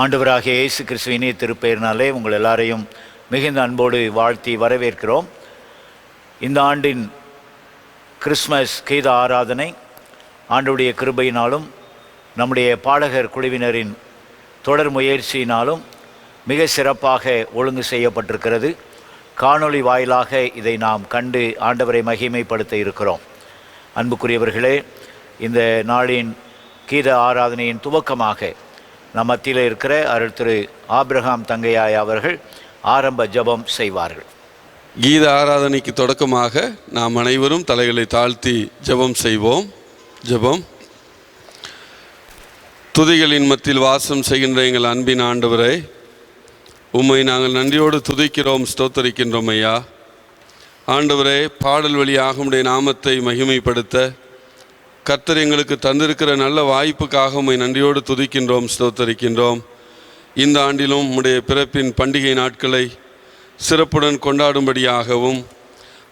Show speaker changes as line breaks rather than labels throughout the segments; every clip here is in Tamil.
ஆண்டவராகிய இயேசு கிறிஸ்துவின் திருப்பெயரினாலே உங்கள் எல்லாரையும் மிகுந்த அன்போடு வாழ்த்தி வரவேற்கிறோம். இந்த ஆண்டின் கிறிஸ்மஸ் கீத ஆராதனை ஆண்டவருடைய கிருபையினாலும் நம்முடைய பாடகர் குழுவினரின் தொடர் முயற்சியினாலும் மிக சிறப்பாக ஒழுங்கு செய்யப்பட்டிருக்கிறது. காணொளி வாயிலாக இதை நாம் கண்டு ஆண்டவரை மகிமைப்படுத்த இருக்கிறோம். அன்புக்குரியவர்களே, இந்த நாளின் கீத ஆராதனையின் துவக்கமாக நம் மத்தியில் இருக்கிற அருள் திரு ஆபிரகாம் தங்கையாய் அவர்கள் ஆரம்ப ஜெபம் செய்வார்கள்.
கீத ஆராதனைக்கு தொடக்கமாக நாம் அனைவரும் தலைகளை தாழ்த்தி ஜெபம் செய்வோம். ஜெபம். துதிகளின் மத்தியில் வாசம் செய்கின்ற எங்கள் அன்பின் ஆண்டவரே, உம்மை நாங்கள் நன்றியோடு துதிக்கிறோம், ஸ்தோத்தரிக்கின்றோம் ஐயா. ஆண்டவரே, பாடல் வழியாக உம்முடைய நாமத்தை மகிமைப்படுத்த கர்த்தர் எங்களுக்கு தந்திருக்கிற நல்ல வாய்ப்புக்காக உம்மை நன்றியோடு துதிக்கின்றோம், ஸ்தோத்தரிக்கின்றோம். இந்த ஆண்டிலும் உம்முடைய பிறப்பின் பண்டிகை நாட்களை சிறப்புடன் கொண்டாடும்படியாகவும்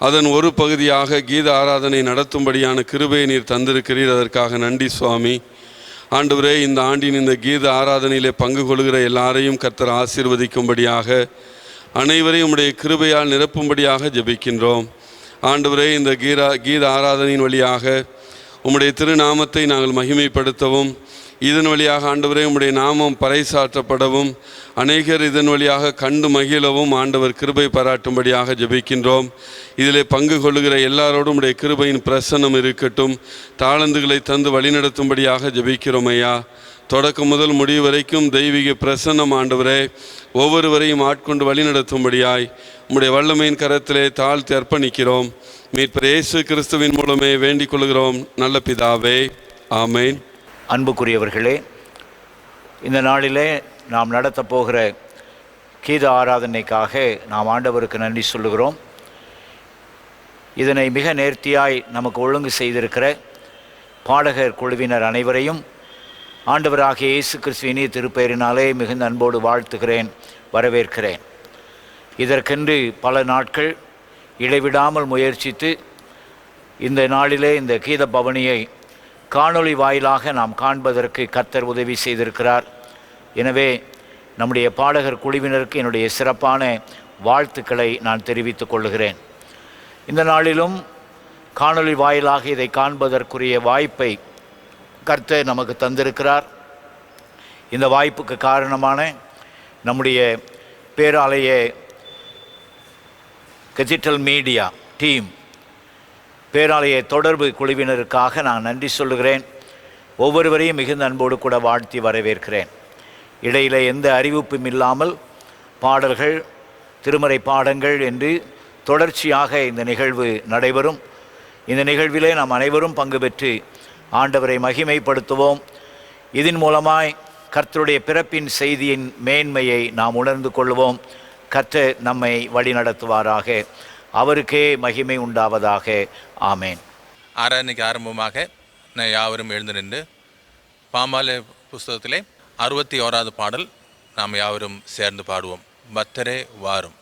அதன் ஒரு பகுதியாக கீத ஆராதனை நடத்தும்படியான கிருபையை நீர் தந்திருக்கிறீர். அதற்காக நன்றி சுவாமி. ஆண்டவரே, இந்த ஆண்டின் இந்த கீத ஆராதனையிலே பங்கு கொள்கிற எல்லாரையும் கர்த்தர் ஆசீர்வதிக்கும்படியாக அனைவரையும் உம்முடைய கிருபையால் நிரப்பும்படியாக ஜெபிக்கின்றோம். ஆண்டவரே, இந்த கீத ஆராதனையின் வழியாக உம்முடைய திருநாமத்தை நாங்கள் மகிமைப்படுத்தவும், இதன் வழியாக ஆண்டவரே உம்முடைய நாமம் பறைசாற்றப்படவும், அநேகர் இதன் வழியாக கண்டு மகிழவும் ஆண்டவர் கிருபை பாராட்டும்படியாக ஜெபிக்கின்றோம். இதிலே பங்கு கொள்ளுகிற எல்லாரோடும் உடைய கிருபையின் பிரசன்னம் இருக்கட்டும். தாளந்துகளை தந்து வழிநடத்தும்படியாக ஜெபிக்கிறோம் ஐயா. தொடக்கம் முதல் முடிவு வரைக்கும் தெய்வீக பிரசன்னம் ஆண்டவரே ஒவ்வொருவரையும் ஆட்கொண்டு வழிநடத்தும்படியாய் உம்முடைய வல்லமையின் கரத்திலே தாழ்த்தி அர்ப்பணிக்கிறோம். மீட்பர் இயேசு கிறிஸ்துவின் மூலமே வேண்டிக் கொள்கிறோம் நல்ல பிதாவே, ஆமேன்.
அன்புக்குரியவர்களே, இந்த நாளிலே நாம் நடத்த போகிற கீத ஆராதனைக்காக நாம் ஆண்டவருக்கு நன்றி சொல்லுகிறோம். இதனை மிக நேர்த்தியாய் நமக்கு ஒழுங்கு செய்திருக்கிற பாடகர் குழுவினர் அனைவரையும் ஆண்டவராகிய இயேசு கிறிஸ்துவின் திருப்பெயரினாலே மிகுந்த அன்போடு வாழ்த்துகிறேன், வரவேற்கிறேன். இதற்கென்று பல நாட்கள் இடைவிடாமல் முயற்சித்து இந்த நாளிலே இந்த கீத பவனியை காணொளி வாயிலாக நாம் காண்பதற்கு கர்த்தர் உதவி செய்திருக்கிறார். எனவே நம்முடைய பாடகர் குழுவினருக்கு என்னுடைய சிறப்பான வாழ்த்துக்களை நான் தெரிவித்துக் கொள்கிறேன். இந்த நாளிலும் காணொளி வாயிலாக இதை காண்பதற்குரிய வாய்ப்பை கர்த்தர் நமக்கு தந்திருக்கிறார். இந்த வாய்ப்புக்கு காரணமான நம்முடைய பேராலய டிஜிட்டல் மீடியா டீம், பேராலய தொடர்பு குழுவினருக்காக நான் நன்றி சொல்லுகிறேன். ஒவ்வொருவரையும் மிகுந்த அன்போடு கூட வாழ்த்தி வரவேற்கிறேன். இடையில் எந்த அறிவிப்பும் இல்லாமல் பாடல்கள், திருமறை பாடங்கள் என்று தொடர்ச்சியாக இந்த நிகழ்வு நடைபெறும். இந்த நிகழ்விலே நாம் அனைவரும் பங்கு பெற்று ஆண்டவரை மகிமைப்படுத்துவோம். இதன் மூலமாய் கர்த்தருடைய பிறப்பின் செய்தியின் மேன்மையை நாம் உணர்ந்து கொள்வோம். கர்த்தர் நம்மை வழி நடத்துவாராக. அவருக்கே மகிமை உண்டாவதாக. ஆமேன்.
ஆராதனைக்கு ஆரம்பமாக நான் யாவரும் எழுந்து நின்று பாமாலை புஸ்தகத்திலே 61வது பாடல் நாம் யாவரும் சேர்ந்து பாடுவோம். பக்தரே வாரும்.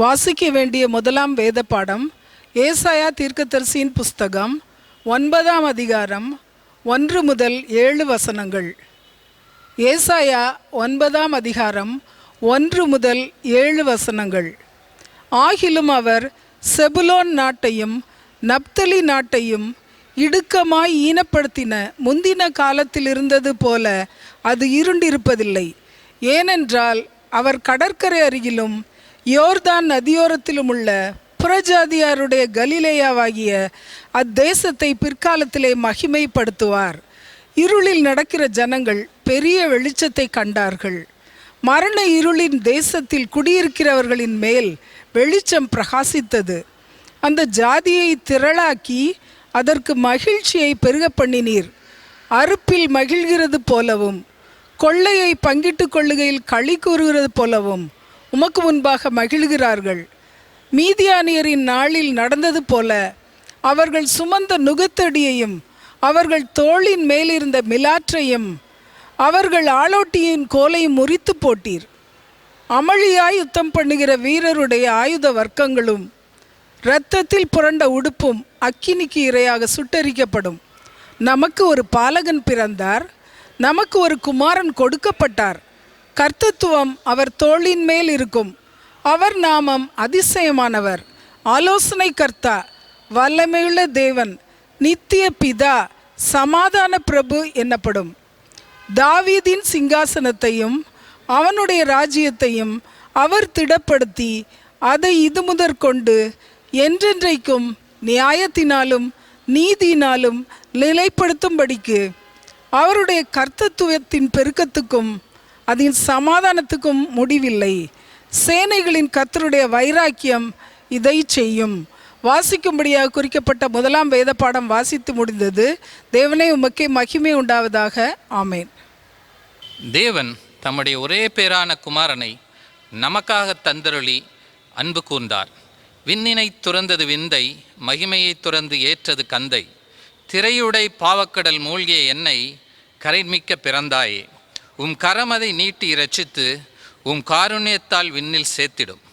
வாசிக்க வேண்டிய முதலாம் வேத பாடம் ஏசாயா தீர்க்கதரிசியின் புஸ்தகம் 9ஆம் அதிகாரம் 1 முதல் 7 வசனங்கள். ஏசாயா 9ஆம் அதிகாரம் 1 முதல் 7 வசனங்கள். ஆகிலும் அவர் செபுலோன் நாட்டையும் நப்தலி நாட்டையும் இடுக்கமாய் ஈனப்படுத்தின முந்தின காலத்தில் இருந்தது போல அது இருண்டிருப்பதில்லை. ஏனென்றால் அவர் கடற்கரை அருகிலும் யோர்தான் நதியோரத்திலும் உள்ள புறஜாதியாருடைய கலிலேயாவாகிய அத்தேசத்தை பிற்காலத்திலே மகிமைப்படுத்துவார். இருளில் நடக்கிற ஜனங்கள் பெரிய வெளிச்சத்தை கண்டார்கள். மரண இருளின் தேசத்தில் குடியிருக்கிறவர்களின் மேல் வெளிச்சம் பிரகாசித்தது. அந்த ஜாதியை திரளாக்கி அதற்கு மகிழ்ச்சியை பெருக பண்ணினீர். அறுப்பில் மகிழ்கிறது போலவும் கொள்ளையை பங்கிட்டு கொள்ளுகையில் களி கூறுகிறது போலவும் உமக்கு முன்பாக மகிழ்கிறார்கள். மீதியானியரின் நாளில் நடந்தது போல அவர்கள் சுமந்த நுகத்தடியையும் அவர்கள் தோளின் மேலிருந்த மிலாற்றையும் அவர்கள் ஆளோட்டியின் கோலையும் முறித்து போட்டீர். அமளியாய் யுத்தம் பண்ணுகிற வீரருடைய ஆயுத வர்க்கங்களும் இரத்தத்தில் புரண்ட உடுப்பும் அக்கினிக்கு இரையாக சுட்டெரிக்கப்படும். நமக்கு ஒரு பாலகன் பிறந்தார், நமக்கு ஒரு குமாரன் கொடுக்கப்பட்டார். கர்த்தத்துவம் அவர் தோளின் மேல் இருக்கும். அவர் நாமம் அதிசயமானவர், ஆலோசனை கர்த்தா, வல்லமையுள்ள தேவன், நித்திய பிதா, சமாதான பிரபு என்னப்படும். தாவீதின் சிங்காசனத்தையும் அவனுடைய ராஜ்யத்தையும் அவர் திடப்படுத்தி அதை இது முதற்கொண்டு என்றென்றைக்கும் நியாயத்தினாலும் நீதியினாலும் நிலைப்படுத்தும்படிக்கு அவருடைய கர்த்தத்துவத்தின் பெருக்கத்துக்கும் அதன் சமாதானத்துக்கும் முடிவில்லை. சேனைகளின் கர்த்தருடைய வைராக்கியம் இதை செய்யும். வாசிக்கும்படியாக குறிக்கப்பட்ட முதலாம் வேத பாடம் வாசித்து முடிந்தது. தேவனே உமக்கே மகிமை உண்டாவதாக. ஆமேன்.
தேவன் தம்முடைய ஒரே பேரான குமாரனை நமக்காக தந்தருளி அன்பு கூர்ந்தார். விண்ணினை துறந்தது விந்தை, மகிமையை துறந்து ஏற்றது கந்தை. திரையுடை பாவக்கடல் மூழ்கிய என்னை கரைமிக்க பிறந்தாயே. உம் கரமதை நீட்டி இரட்சித்து உம் காருண்யத்தால் விண்ணில் சேர்த்திடும்.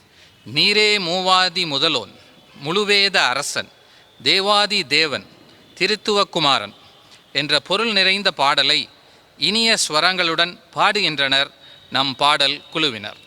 நீரே மூவாதி முதலோன், முழுவேத அரசன், தேவாதி தேவன், திருத்துவ குமாரன் என்ற பொருள் நிறைந்த பாடலை இனிய ஸ்வரங்களுடன் பாடுகின்றனர் நம் பாடல் குழுவினர்.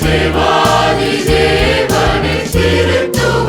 தேவாதி தேவனே திருத்துவ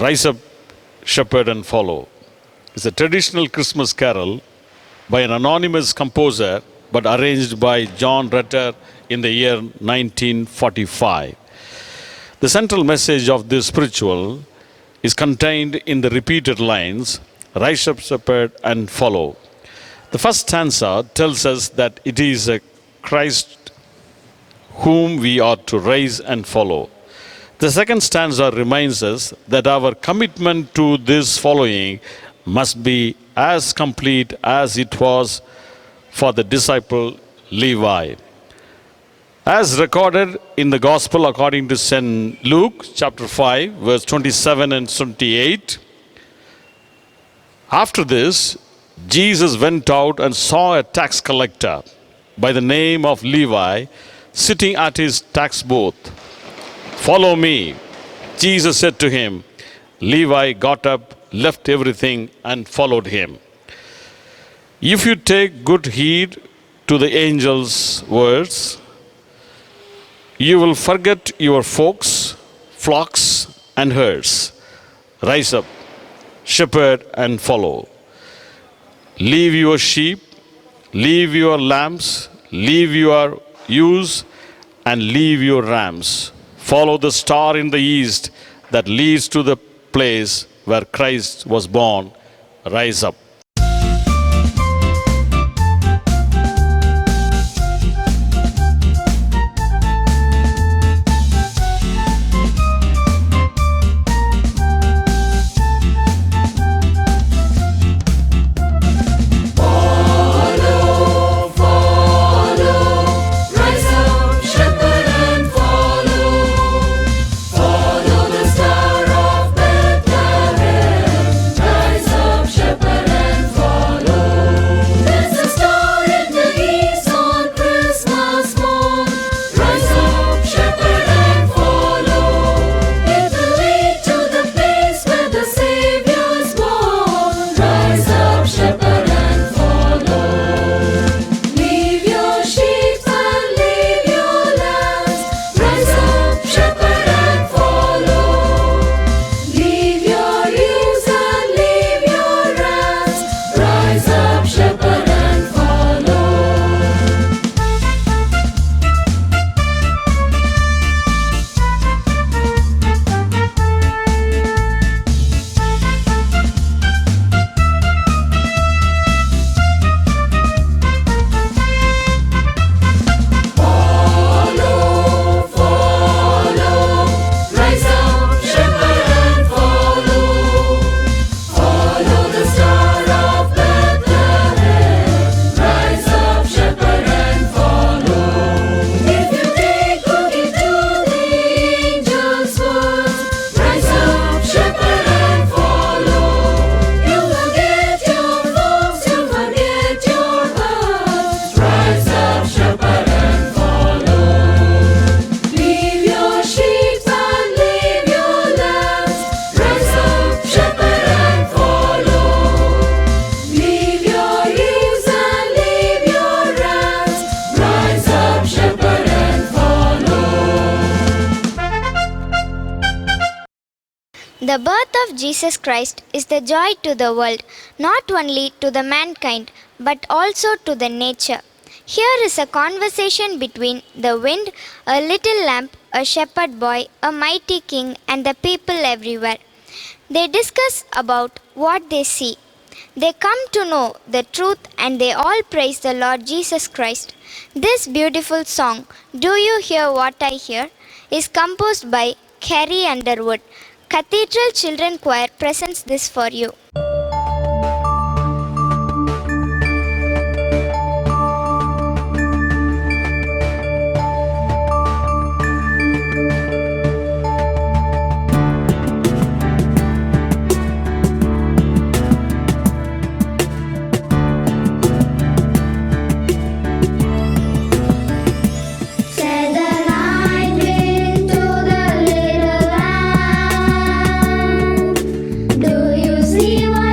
Rise Up, Shepherd and Follow. It's a traditional Christmas carol by an anonymous composer but arranged by John Rutter in the year 1945. The central message of this spiritual is contained in the repeated lines, Rise Up, Shepherd and Follow. The first stanza tells us that it is a Christ whom we are to raise and follow. The second stanza reminds us that our commitment to this following must be as complete as it was for the disciple Levi. As recorded in the Gospel according to St. Luke, chapter 5, verse 27 and 28, after this, Jesus went out and saw a tax collector by the name of Levi sitting at his tax booth. Follow me, Jesus said to him. Levi got up, left everything, and followed him. If you take good heed to the angel's words, you will forget your folks, flocks, and herds. Rise up, shepherd, and follow. Leave your sheep, leave your lambs, leave your ewes, and leave your rams. Follow the star in the east that leads to the place where Christ was born. Rise up.
The birth of Jesus Christ is the joy to the world, not only to the mankind, but also to the nature. Here is a conversation between the wind, a little lamb, a shepherd boy, a mighty king, and the people everywhere. They discuss about what they see. They come to know the truth and they all praise the Lord Jesus Christ. This beautiful song, Do You Hear What I Hear?, is composed by Carrie Underwood. Cathedral Children Choir presents this for you.
See what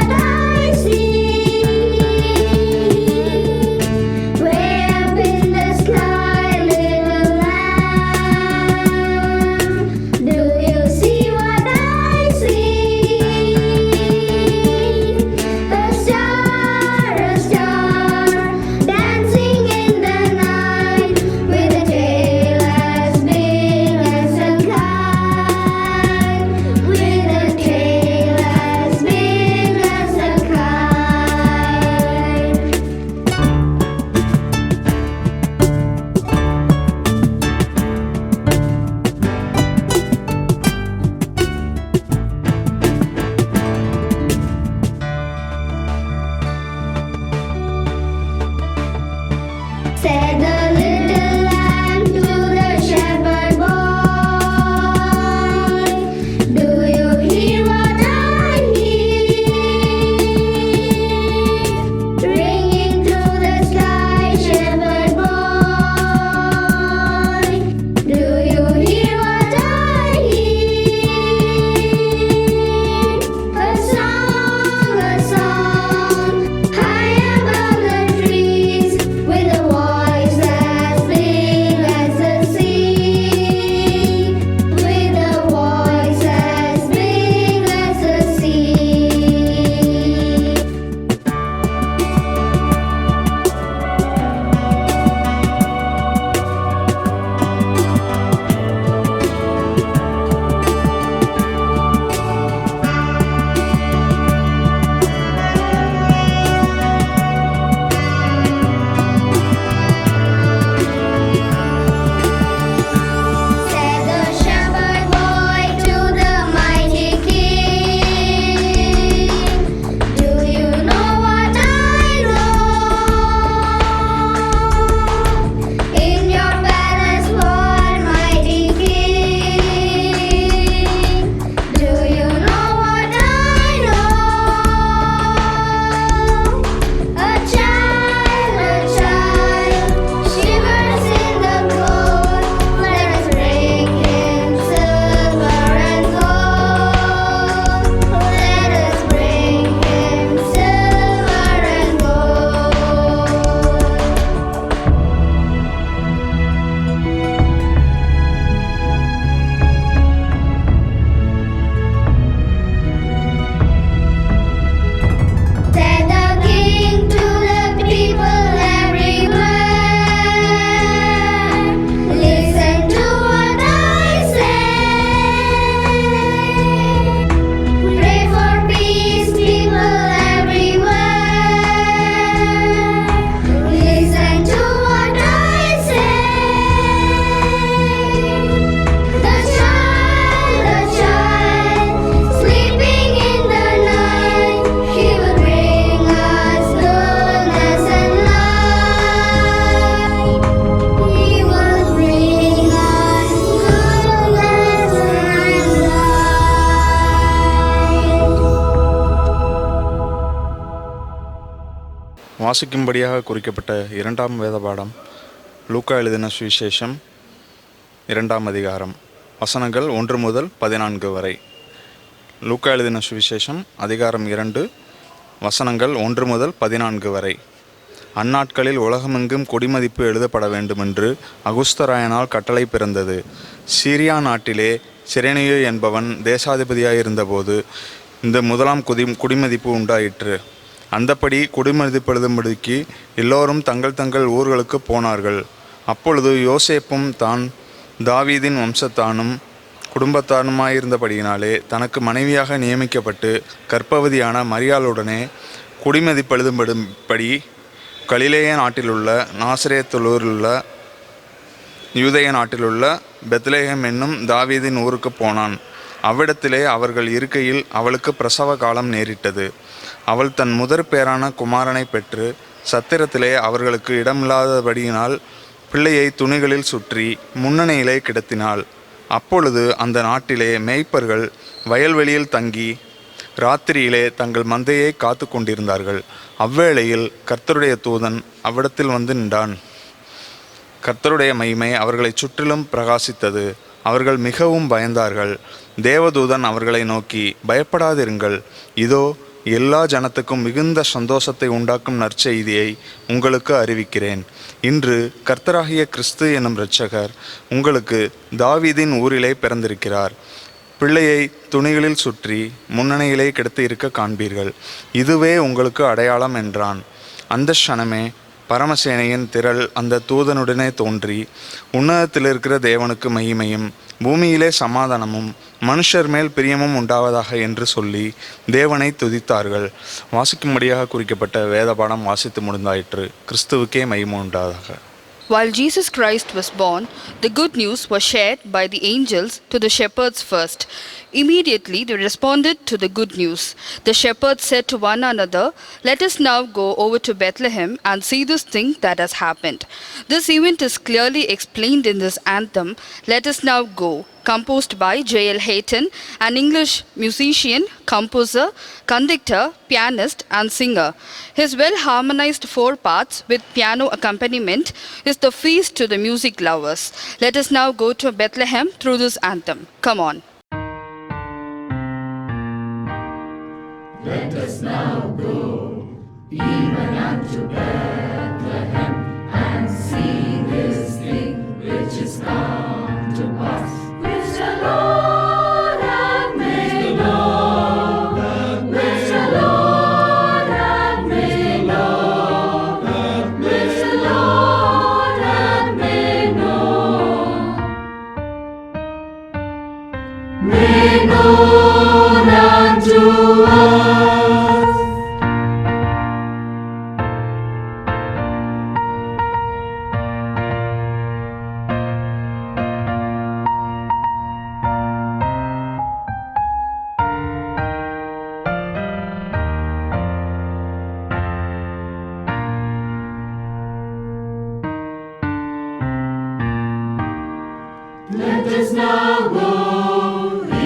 வாசிக்கும்படியாக குறிக்கப்பட்ட இரண்டாம் வேத பாடம் லூக்கா எழுதின சுவிசேஷம் 2ஆம் அதிகாரம் வசனங்கள் 1 முதல் 14 வரை. லூக்கா எழுதின சுவிசேஷம் அதிகாரம் 2 வசனங்கள் 1 முதல் 14 வரை. அந்நாட்களில் உலகமெங்கும் குடிமதிப்பு எழுதப்பட வேண்டுமென்று அகுஸ்தராயனால் கட்டளை பிறந்தது. சீரியா நாட்டிலே சிரேனியு என்பவன் தேசாதிபதியாயிருந்தபோது இந்த முதலாம் குடிமதிப்பு உண்டாயிற்று. அந்தப்படி குடிமதிப்பு எழுதும்படிக்கு எல்லோரும் தங்கள் தங்கள் ஊர்களுக்கு போனார்கள். அப்பொழுது யோசேப்பும் தான் தாவீதின் வம்சத்தானும் குடும்பத்தானுமாயிருந்தபடியினாலே தனக்கு மனைவியாக நியமிக்கப்பட்டு கர்ப்பவதியான மரியாளுடனே குடிமதிப்பு எழுதும்படி கலிலேய நாட்டிலுள்ள நாசரேத்துலூரிலுள்ள யூதேய நாட்டிலுள்ள பெத்லேஹேம் என்னும் தாவீதின் ஊருக்கு போனான். அவ்விடத்திலே அவர்கள் இருக்கையில் அவளுக்கு பிரசவ காலம் நேரிட்டது. அவள் தன் முதற் பேரான குமாரனை பெற்று சத்திரத்திலே அவர்களுக்கு இடமில்லாதபடியினால் பிள்ளையை துணிகளில் சுற்றி முன்னணியிலே கிடத்தினாள். அப்பொழுது அந்த நாட்டிலே மேய்ப்பர்கள் வயல்வெளியில் தங்கி ராத்திரியிலே தங்கள் மந்தையை காத்து கொண்டிருந்தார்கள். அவ்வேளையில் கர்த்தருடைய தூதன் அவ்விடத்தில் வந்து நின்றான். கர்த்தருடைய மகிமை அவர்களை சுற்றிலும் பிரகாசித்தது. அவர்கள் மிகவும் பயந்தார்கள். தேவதூதன் அவர்களை நோக்கி, பயப்படாதிருங்கள், இதோ எல்லா ஜனத்துக்கும் மிகுந்த சந்தோஷத்தை உண்டாக்கும் நற்செய்தியை உங்களுக்கு அறிவிக்கிறேன். இன்று கர்த்தராகிய கிறிஸ்து என்னும் இரட்சகர் உங்களுக்கு தாவீதின் ஊரிலே பிறந்திருக்கிறார். பிள்ளையை துணிகளில் சுற்றி முன்னணியிலே கிடத்தி இருக்க காண்பீர்கள். இதுவே உங்களுக்கு அடையாளம் என்றான். அந்த க்ஷணமே பரமசேனையின் திரள் அந்த தூதனுடனே தோன்றி, உன்னதத்தில் இருக்கிற தேவனுக்கு மகிமையும் பூமியிலே சமாதானமும் மனுஷர் மேல் பிரியமும் உண்டாவதாக என்று சொல்லி தேவனை துதித்தார்கள். வாசிக்கும்படியாக குறிக்கப்பட்ட வேத பாடம் வாசித்து முடிந்தாயிற்று. கிறிஸ்துவுக்கே மகிமை உண்டாவதாக.
While Jesus Christ was born, the good news was shared by the angels to the shepherds first. Immediately they responded to the good news. The shepherds said to one another, "Let us now go over to Bethlehem and see this thing that has happened." This event is clearly explained in this anthem, "Let us now go," composed by J.L. Hayton, an English musician, composer, conductor, pianist and singer. His well-harmonized 4 parts with piano accompaniment is the feast to the music lovers. Let us now go to Bethlehem through this anthem. Come on.
Let us now go, even unto Bethlehem, and see this thing which is come to pass, which the Lord hath made known, which the Lord hath made known, which the Lord hath made known, made known unto us. Let us now go,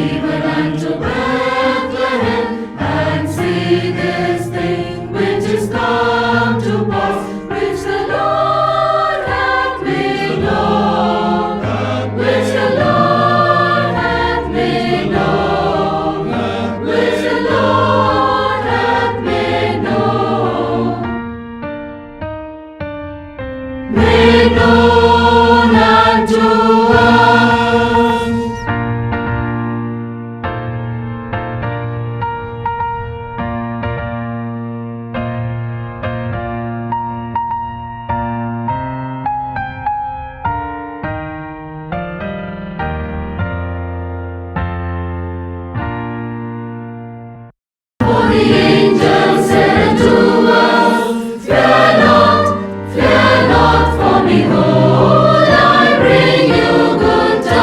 even unto Bethlehem, and see this thing which is come to pass, which the Lord hath made known, which the Lord hath made known, which the Lord hath made known, made known unto us. For the angel said unto us, fear not, for behold, I bring you good tidings.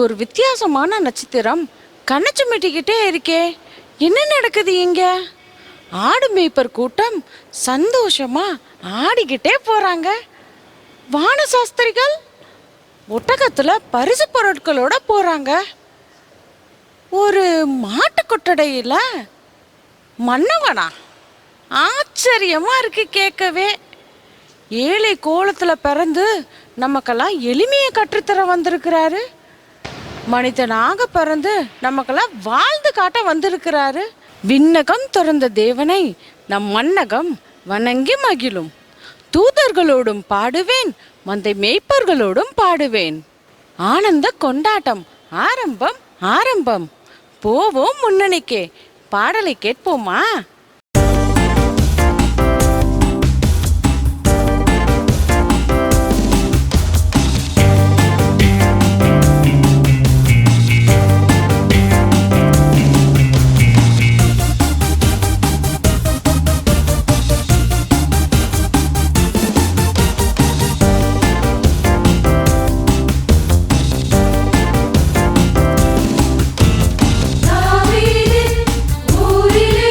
ஒரு வித்தியாசமான நட்சத்திரம் கண்ணை சுமிட்டிக்கிட்டே இருக்கே, என்ன நடக்குது இங்க? ஆடு மேய்ப்பர் கூட்டம் சந்தோஷமா ஆடிக்கிட்டே போறாங்க. வான சாஸ்திரிகள் ஒட்டகத்துல பரிசு பொருட்களோட போறாங்க. ஒரு மாட்டு கொட்டடையில மன்னவனா? ஆச்சரியமா இருக்கு கேட்கவே. ஏழை கோலத்துல பிறந்து நமக்கெல்லாம் எளிமையை கற்றுத்தர வந்திருக்கிறாரு. மனிதனாக பிறந்து நமக்கெல்லாம் வாழ்ந்து காட்ட வந்திருக்கிறாரு. விண்ணகம் திறந்த தேவனை நம் மன்னகம் வணங்கி மகிழும். தூதர்களோடும் பாடுவேன், மந்தை மேய்ப்பர்களோடும் பாடுவேன். ஆனந்த கொண்டாட்டம் ஆரம்பம் ஆரம்பம். போவோம் முன்னணிக்கே. பாடலை கேட்போமா?
ஊரிலே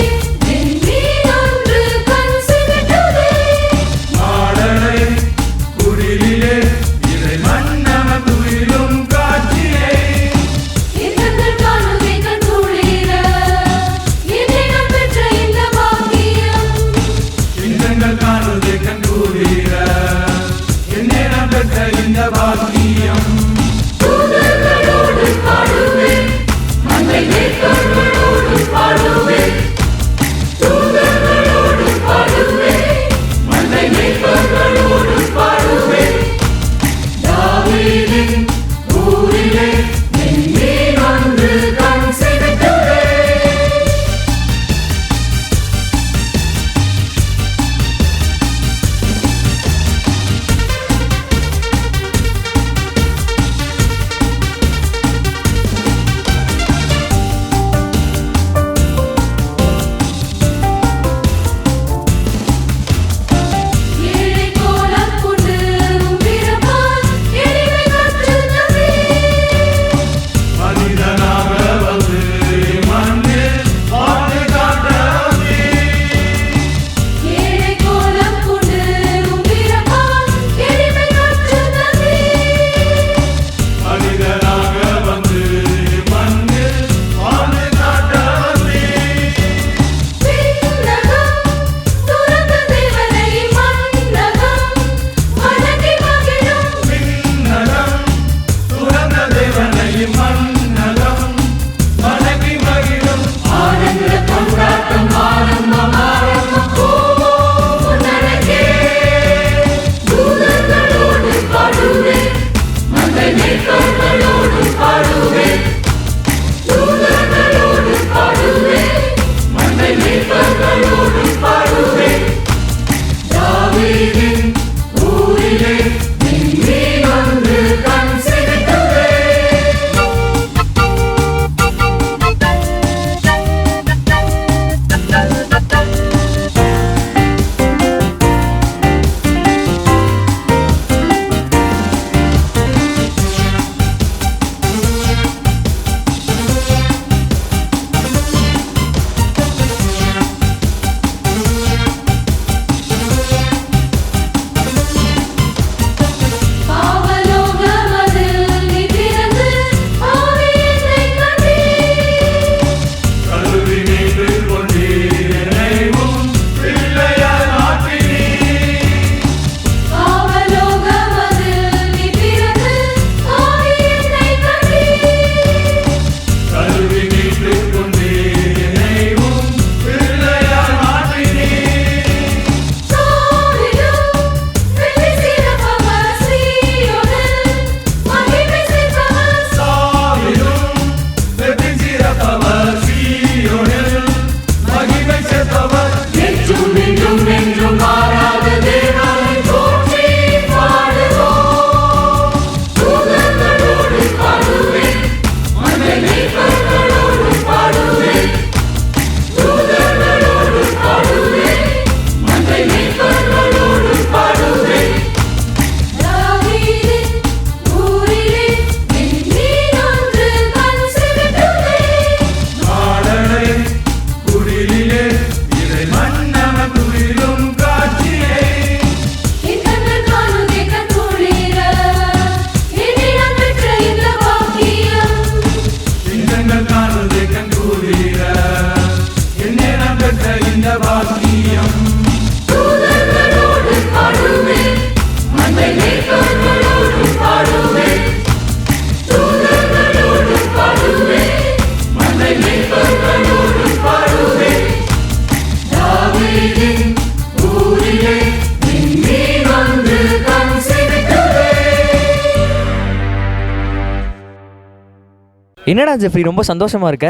என்னடா ஜெஃப்ரி ரொம்ப சந்தோஷமா இருக்க?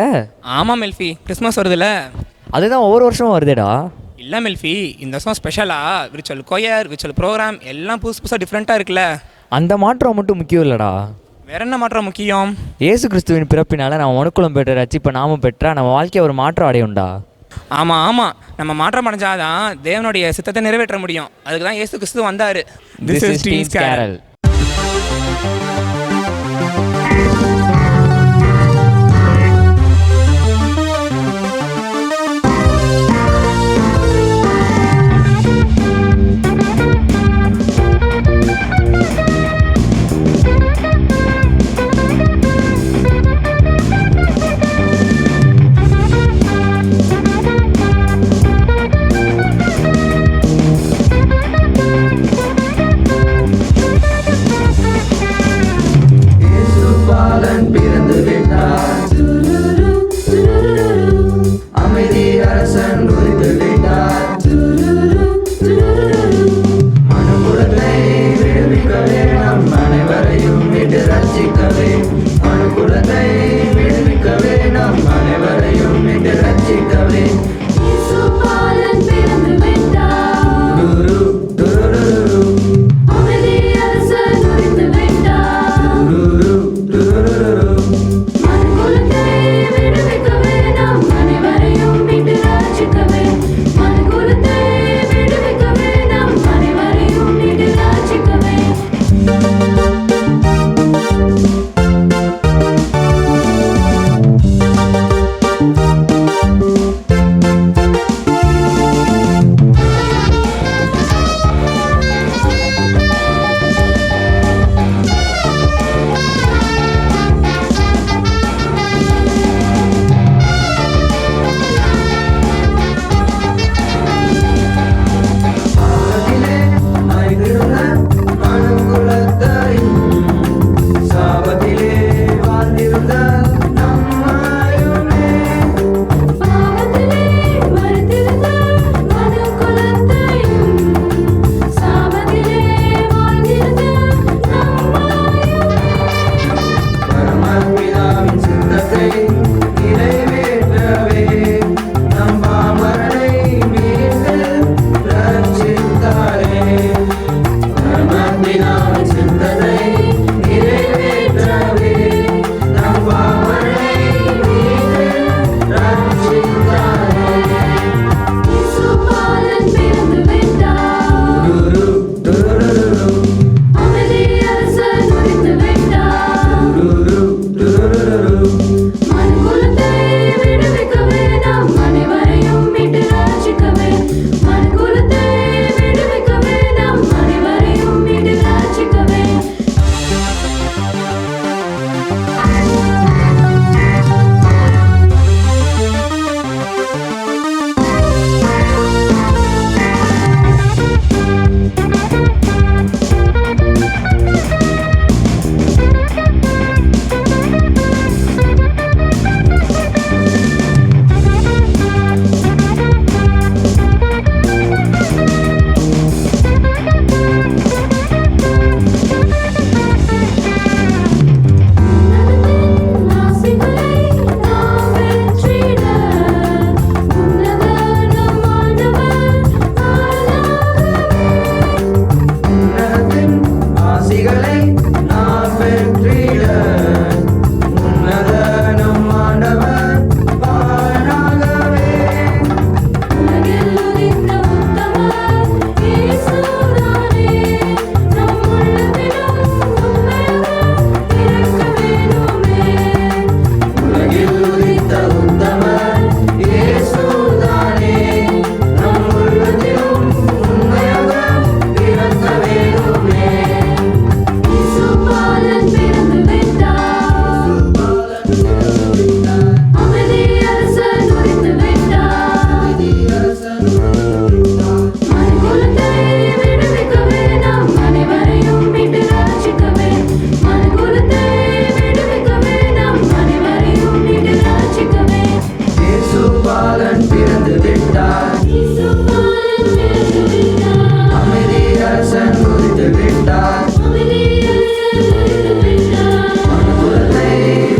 ஆமாம் மெல்ஃபி, கிறிஸ்மஸ் வருதுல்ல.
அதுதான் ஒவ்வொரு வருஷமும் வருதேடா.
இல்லை மெல்ஃபி, இந்த வருஷம் ஸ்பெஷலாக விர்ச்சுவல் கொயர், விர்ச்சுவல் ப்ரோக்ராம் எல்லாம் புதுசாக டிஃப்ரெண்ட்டாக இருக்குல்ல.
அந்த மாற்றம் மட்டும் முக்கியம் இல்லைடா,
வேற என்ன மாற்றம் முக்கியம்?
இயேசு கிறிஸ்துவின் பிறப்பினால நம்ம மனுக்குலம் பெற்ற ரட்சிப்பை நாமும் பெற்றா நம்ம வாழ்க்கையை ஒரு மாற்றம் அடையும்டா.
ஆமாம் ஆமாம், நம்ம மாற்றம் அடைஞ்சாதான் தேவனுடைய சித்தத்தை நிறைவேற்ற முடியும். அதுக்கு தான் இயேசு கிறிஸ்து வந்தார்.
This is Teens Carol.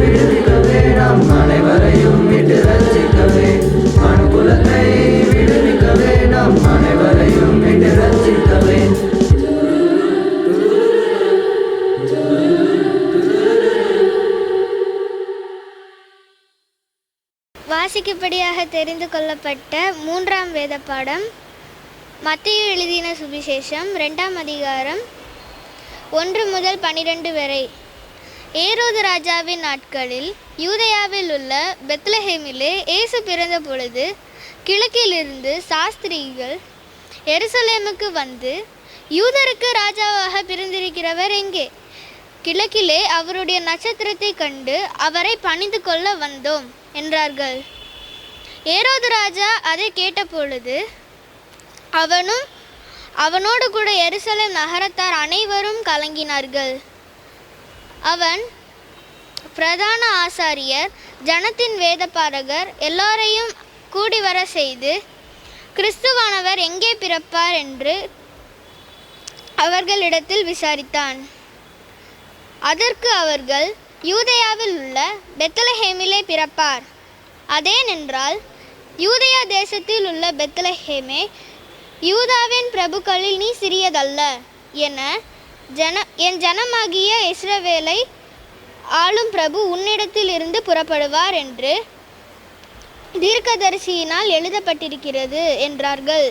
விடுவிக்கவே
தெரிந்து கொள்ளப்பட்ட மூன்றாம் வேத பாடம் மத்தேயு எழுதின சுவிசேஷம் 2ஆம் அதிகாரம் 1 முதல் 12 வரை. ஏரோது ராஜாவின் நாட்களில் யூதேயாவில் உள்ள பெத்லஹேமிலே இயேசு பிறந்த பொழுது கிழக்கிலிருந்து சாஸ்திரிகள் எருசலேமுக்கு வந்து, யூதருக்கு ராஜாவாக பிறந்திருக்கிறவர் எங்கே? கிழக்கிலே அவருடைய நட்சத்திரத்தை கண்டு அவரை பணிந்து கொள்ள வந்தோம் என்றார்கள். ஏரோது ராஜா அதை கேட்டபொழுது அவனும் அவனோடு கூட எருசலேம் நகரத்தார் அனைவரும் கலங்கினார்கள். அவன் பிரதான ஆசாரியர், ஜனத்தின் வேதபாரகர் எல்லாரையும் கூடிவர செய்து, கிறிஸ்துவானவர் எங்கே பிறப்பார் என்று அவர்களிடத்தில் விசாரித்தான். அதற்கு அவர்கள், யூதேயாவில் உள்ள பெத்லஹேமிலே பிறப்பார். அதேனென்றால் யூதேயா தேசத்தில் உள்ள பெத்லஹேமே, யூதாவின் பிரபுக்களில் நீ சிறியதல்ல என என் ஜனமாகிய இஸ்ரவேலை ஆளும் பிரபு உன்னிடத்தில் இருந்து புறப்படுவார் என்று தீர்க்கதரிசியினால் எழுதப்பட்டிருக்கிறது என்றார்கள்.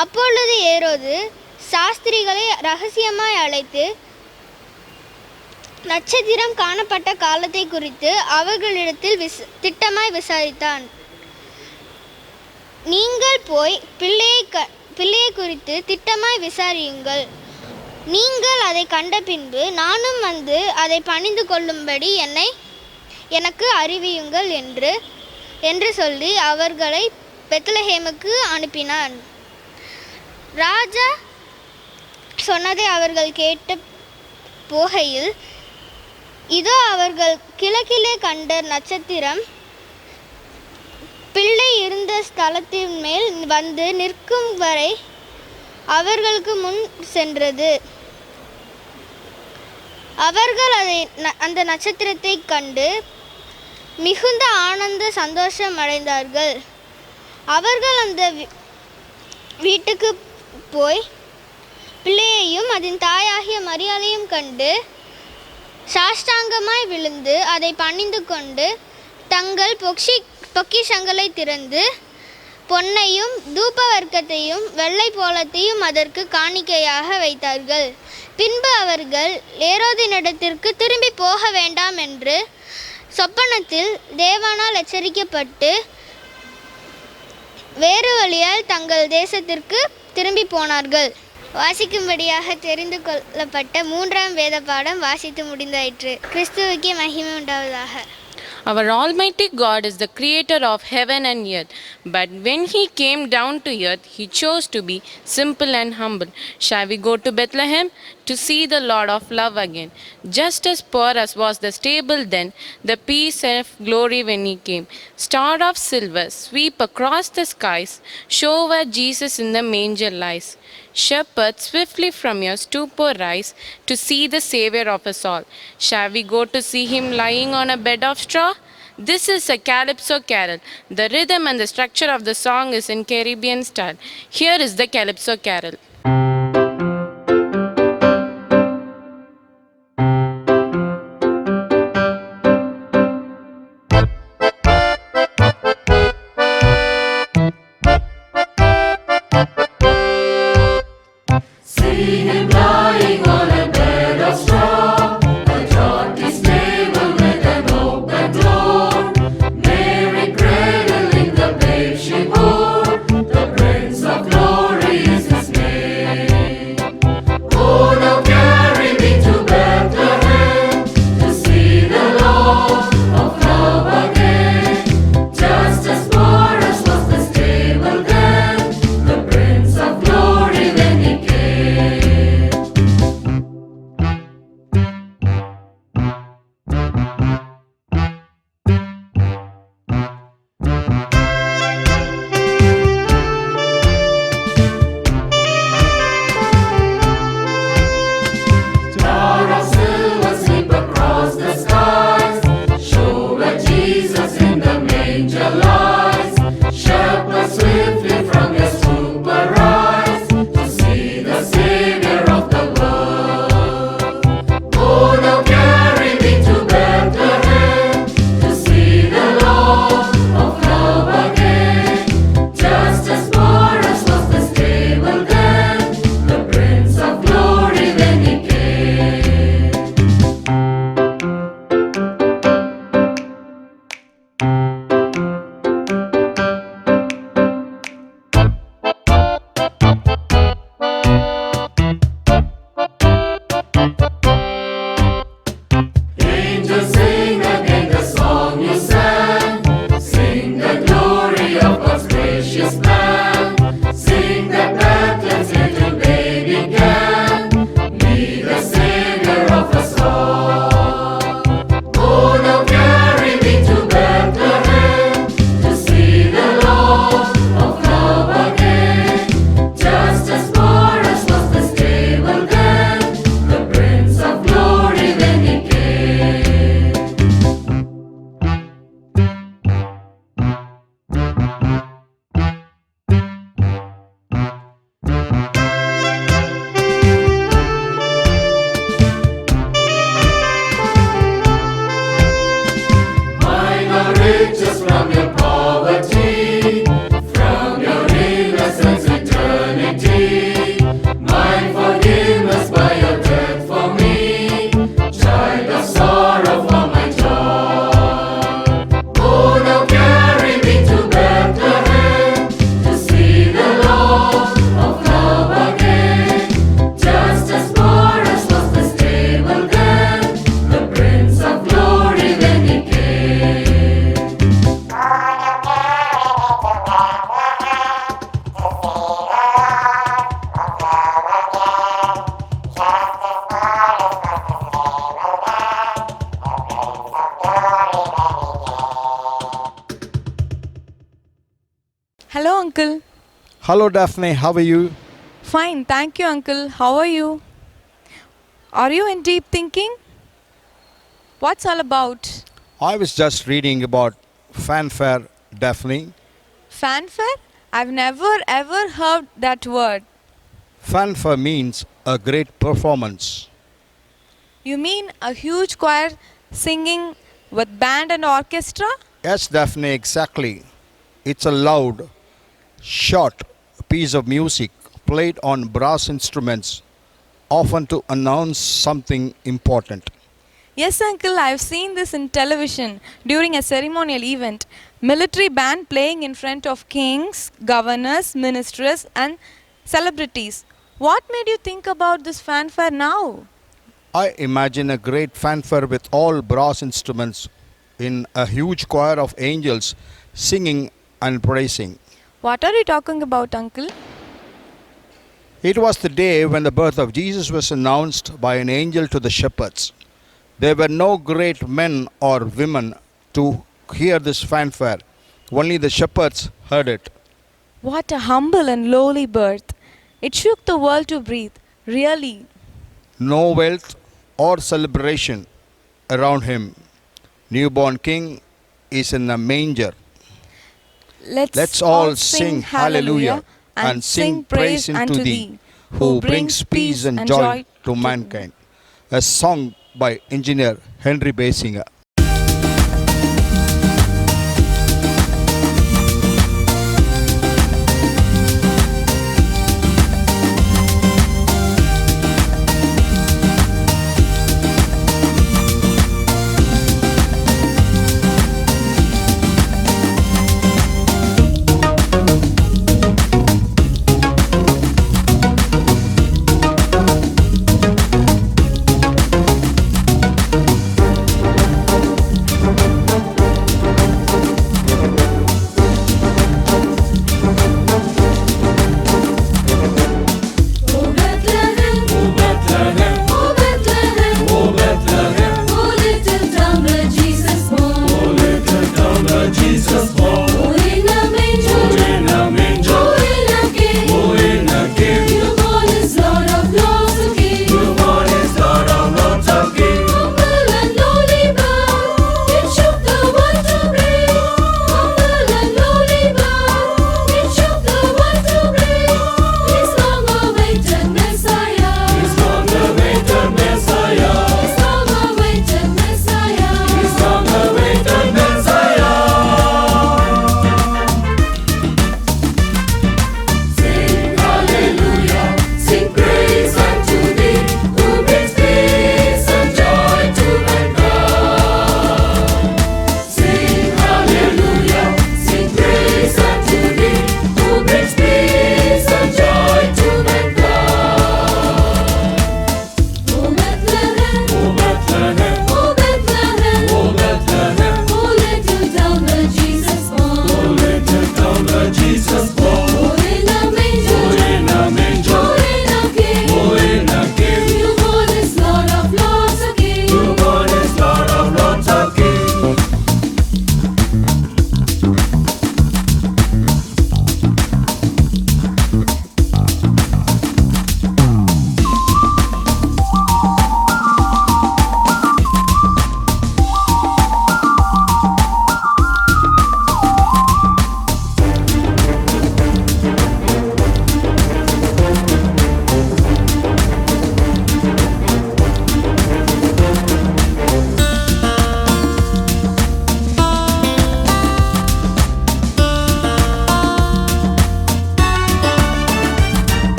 அப்பொழுது ஏரோது சாஸ்திரிகளை ரகசியமாய் அழைத்து நட்சத்திரம் காணப்பட்ட காலத்தை குறித்து அவர்களிடத்தில் திட்டமாய் விசாரித்தான். நீங்கள் போய் பிள்ளையை குறித்து திட்டமாய் விசாரியுங்கள். நீங்கள் அதை கண்ட பின்பு நானும் வந்து அதை பணிந்து கொள்ளும்படி எனக்கு அறிவியுங்கள் என்று சொல்லி அவர்களை பெத்லஹேமுக்கு அனுப்பினான். ராஜா சொன்னதை அவர்கள் கேட்ட போகையில், இதோ அவர்கள் கிழக்கிலே கண்ட நட்சத்திரம் பிள்ளை இருந்த ஸ்தலத்தின் மேல் வந்து நிற்கும் வரை அவர்களுக்கு முன் சென்றது. அவர்கள் அந்த நட்சத்திரத்தை கண்டு மிகுந்த ஆனந்த சந்தோஷம் அடைந்தார்கள். அவர்கள் அந்த வீட்டுக்கு போய் பிள்ளையையும் அதன் தாயாகிய மரியாளையும் கண்டு சாஷ்டாங்கமாய் விழுந்து அதை பணிந்து கொண்டு தங்கள் பொக்கிஷங்களை திறந்து பொன்னையும் தூப வர்க்கத்தையும் வெள்ளை போலத்தையும் அதற்கு காணிக்கையாக வைத்தார்கள். பின்பு அவர்கள் ஏரோதினிடத்திற்கு திரும்பி போக வேண்டாம் என்று சொப்பனத்தில் தேவனால் எச்சரிக்கப்பட்டு வேறு வழியால் தங்கள் தேசத்திற்கு திரும்பி போனார்கள். வாசிக்கும்படியாக தெரிந்து கொள்ளப்பட்ட மூன்றாம் வேத பாடம் வாசித்து முடிந்தாயிற்று. கிறிஸ்துவுக்கே மகிமை உண்டாவதாக.
Our Almighty God is the creator of heaven and earth, but when He came down to earth, He chose to be simple and humble. Shall we go to Bethlehem to see the Lord of love again? Just as poor as was the stable then, the peace of glory when He came. Star of silver, sweep across the skies, show where Jesus in the manger lies. Shepherds, swiftly from your stupor rise to see the Savior of us all. Shall we go to see Him lying on a bed of straw? This is a calypso carol. The rhythm and the structure of the song is in Caribbean style. Here is the calypso carol.
See him lying on a bed of straw, a jaunty stable with an open door. Mary cradling the babe she bore, the Prince of Glory is his name. Oh, now carry me to Bethlehem, to see the Lord of love again. Just as poor as was the stable then, the Prince of Glory when he came. Star of silver sweep across the skies, show where Jesus in the manger lies. Shepherds swiftly from your stupor rise to see the Savior of the world. Oh, now carry me to Bethlehem to see the Lord of love
Hello, Uncle.
Hello, Daphne. How are you?
Fine, thank you, Uncle. How are you? Are you in deep thinking? What's all about?
I was just reading about fanfare, Daphne.
Fanfare? I've never ever heard that word.
Fanfare means a great performance.
You mean a huge choir singing with band and orchestra?
Yes, Daphne, exactly. It's a loud, short piece of music played on brass instruments, often to announce something important.
Yes, Uncle, I've seen this in television during a ceremonial event. Military band playing in front of kings, governors, ministers, and celebrities. What made you think about this fanfare now?
I imagine a great fanfare with all brass instruments in a huge choir of angels singing and praising.
What are you talking about, Uncle?
It was the day when the birth of Jesus was announced by an angel to the shepherds. There were no great men or women to hear this fanfare. Only the shepherds heard it.
What a humble and lowly birth. It shook the world to breathe. Really.
No wealth or celebration around him. Newborn king is in a manger. Let's all sing hallelujah and sing praise unto thee, who brings peace and joy to mankind. A song by engineer Henry Basinger.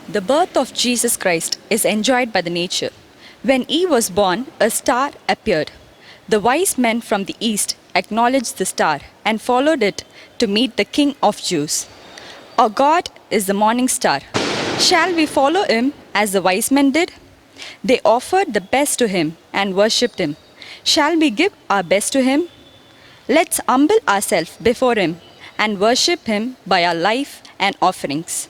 The birth of Jesus Christ is enjoyed by the nature. When he was born, a star appeared. The wise men from the east acknowledged the star and followed it to meet the King of Jews. Our God is the morning star. Shall we follow him as the wise men did? They offered the best to him and worshipped him. Shall we give our best to him? Let's humble ourselves before him and worship him by our life and offerings.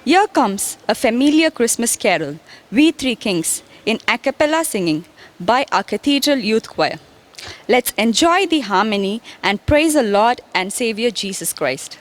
Here comes a familiar Christmas carol, We Three Kings, in a cappella singing by our Cathedral Youth Choir. Let's enjoy the harmony and praise the Lord and Savior Jesus Christ.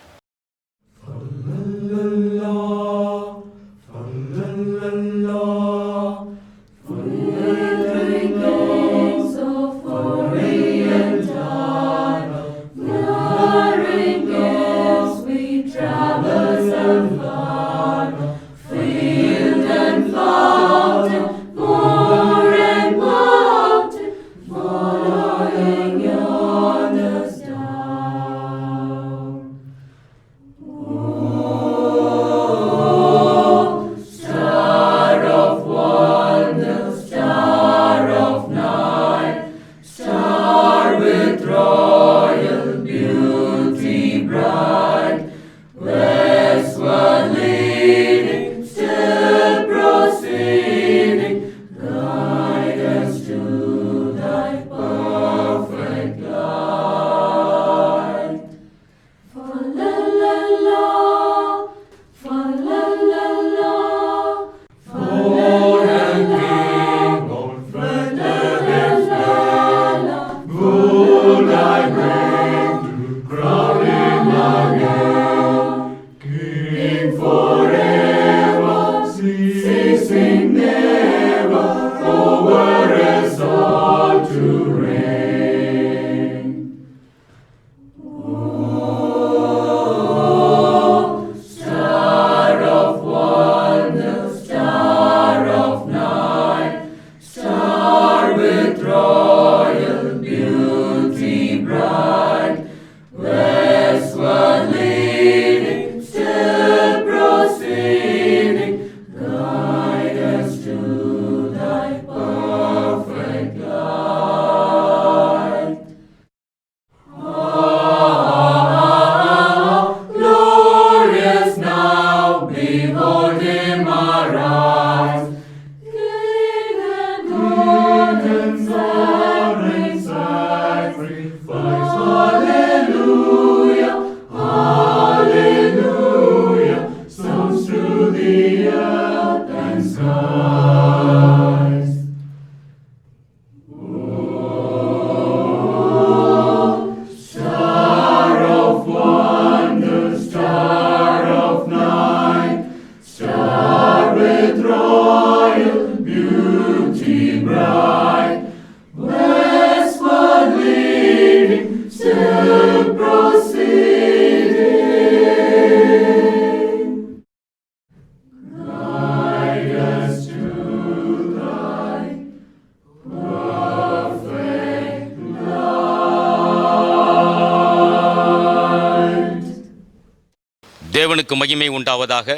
தேவனுக்கு மகிமை உண்டாவதாக.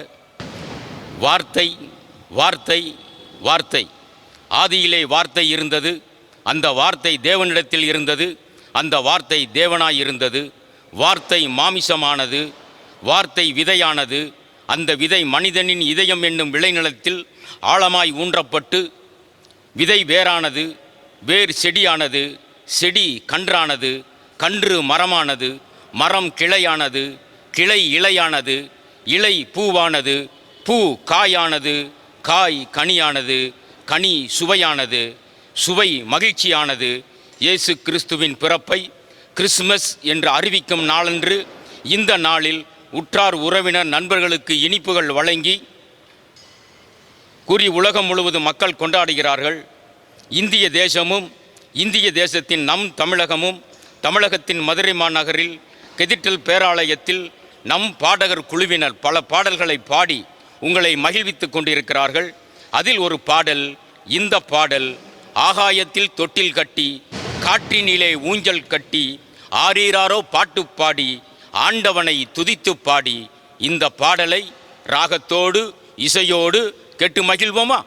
வார்த்தை வார்த்தை வார்த்தை, ஆதியிலே வார்த்தை இருந்தது, அந்த வார்த்தை தேவனிடத்தில் இருந்தது, அந்த வார்த்தை தேவனாய் இருந்தது. வார்த்தை மாமிசமானது, வார்த்தை விதையானது, அந்த விதை மனிதனின் இதயம் என்னும் விளைநிலத்தில் ஆழமாய் ஊன்றப்பட்டு விதை வேரானது, வேர் செடியானது, செடி கன்றானது, கன்று மரமானது, மரம் கிளையானது, கிளை இலையானது, இலை பூவானது, பூ காயானது, காய் கனியானது, கனி சுவையானது, சுவை மகிழ்ச்சியானது. இயேசு கிறிஸ்துவின் பிறப்பை கிறிஸ்மஸ் என்று அறிவிக்கும் நாளன்று இந்த நாளில் உற்றார் உறவினர் நண்பர்களுக்கு இனிப்புகள் வழங்கி கூறி உலகம் முழுவதும் மக்கள் கொண்டாடுகிறார்கள். இந்திய தேசமும் இந்திய தேசத்தின் நம் தமிழகமும் தமிழகத்தின் மதுரை மாநகரில் கெதிட்டல் பேராலயத்தில் நம் பாடகர் குழுவினர் பல பாடல்களை பாடி உங்களை மகிழ்வித்துக் கொண்டிருக்கிறார்கள். அதில் ஒரு பாடல், இந்த பாடல் ஆகாயத்தில் தொட்டில் கட்டி காற்றினிலே ஊஞ்சல் கட்டி ஆரீராரோ பாட்டு பாடி ஆண்டவனை துதித்து பாடி, இந்த பாடலை ராகத்தோடு இசையோடு கேட்டு மகிழ்வோமா?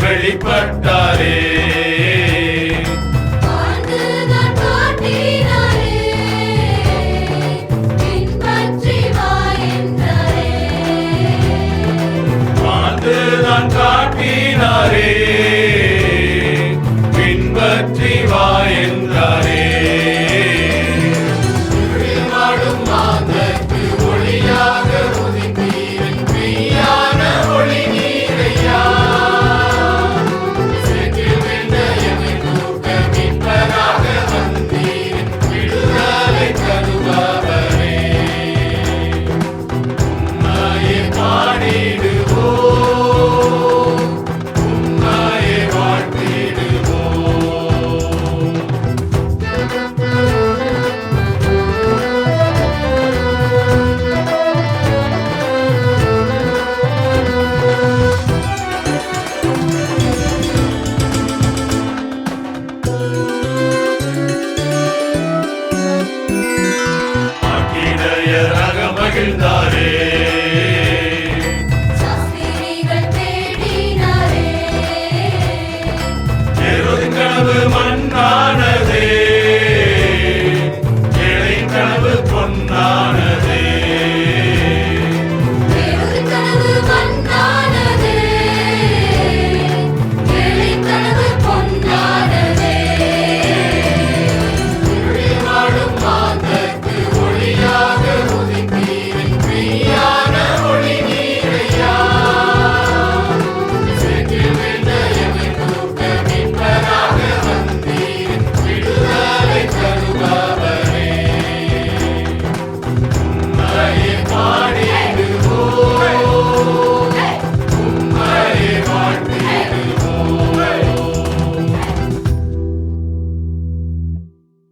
வெளிப்பட்டாரே வாழ்ந்துதான் காட்டினாரே பின்பற்றி வா என்றாரே வாடும் மாந்தற்கு ஒளியாக உதித்தீரன் மெய்யான ஒளி நீரையா மகிழ்ந்தாரே ஏரோதின் கனவு மண்ணானதே ஏழையின் கனவு பொன்னானதே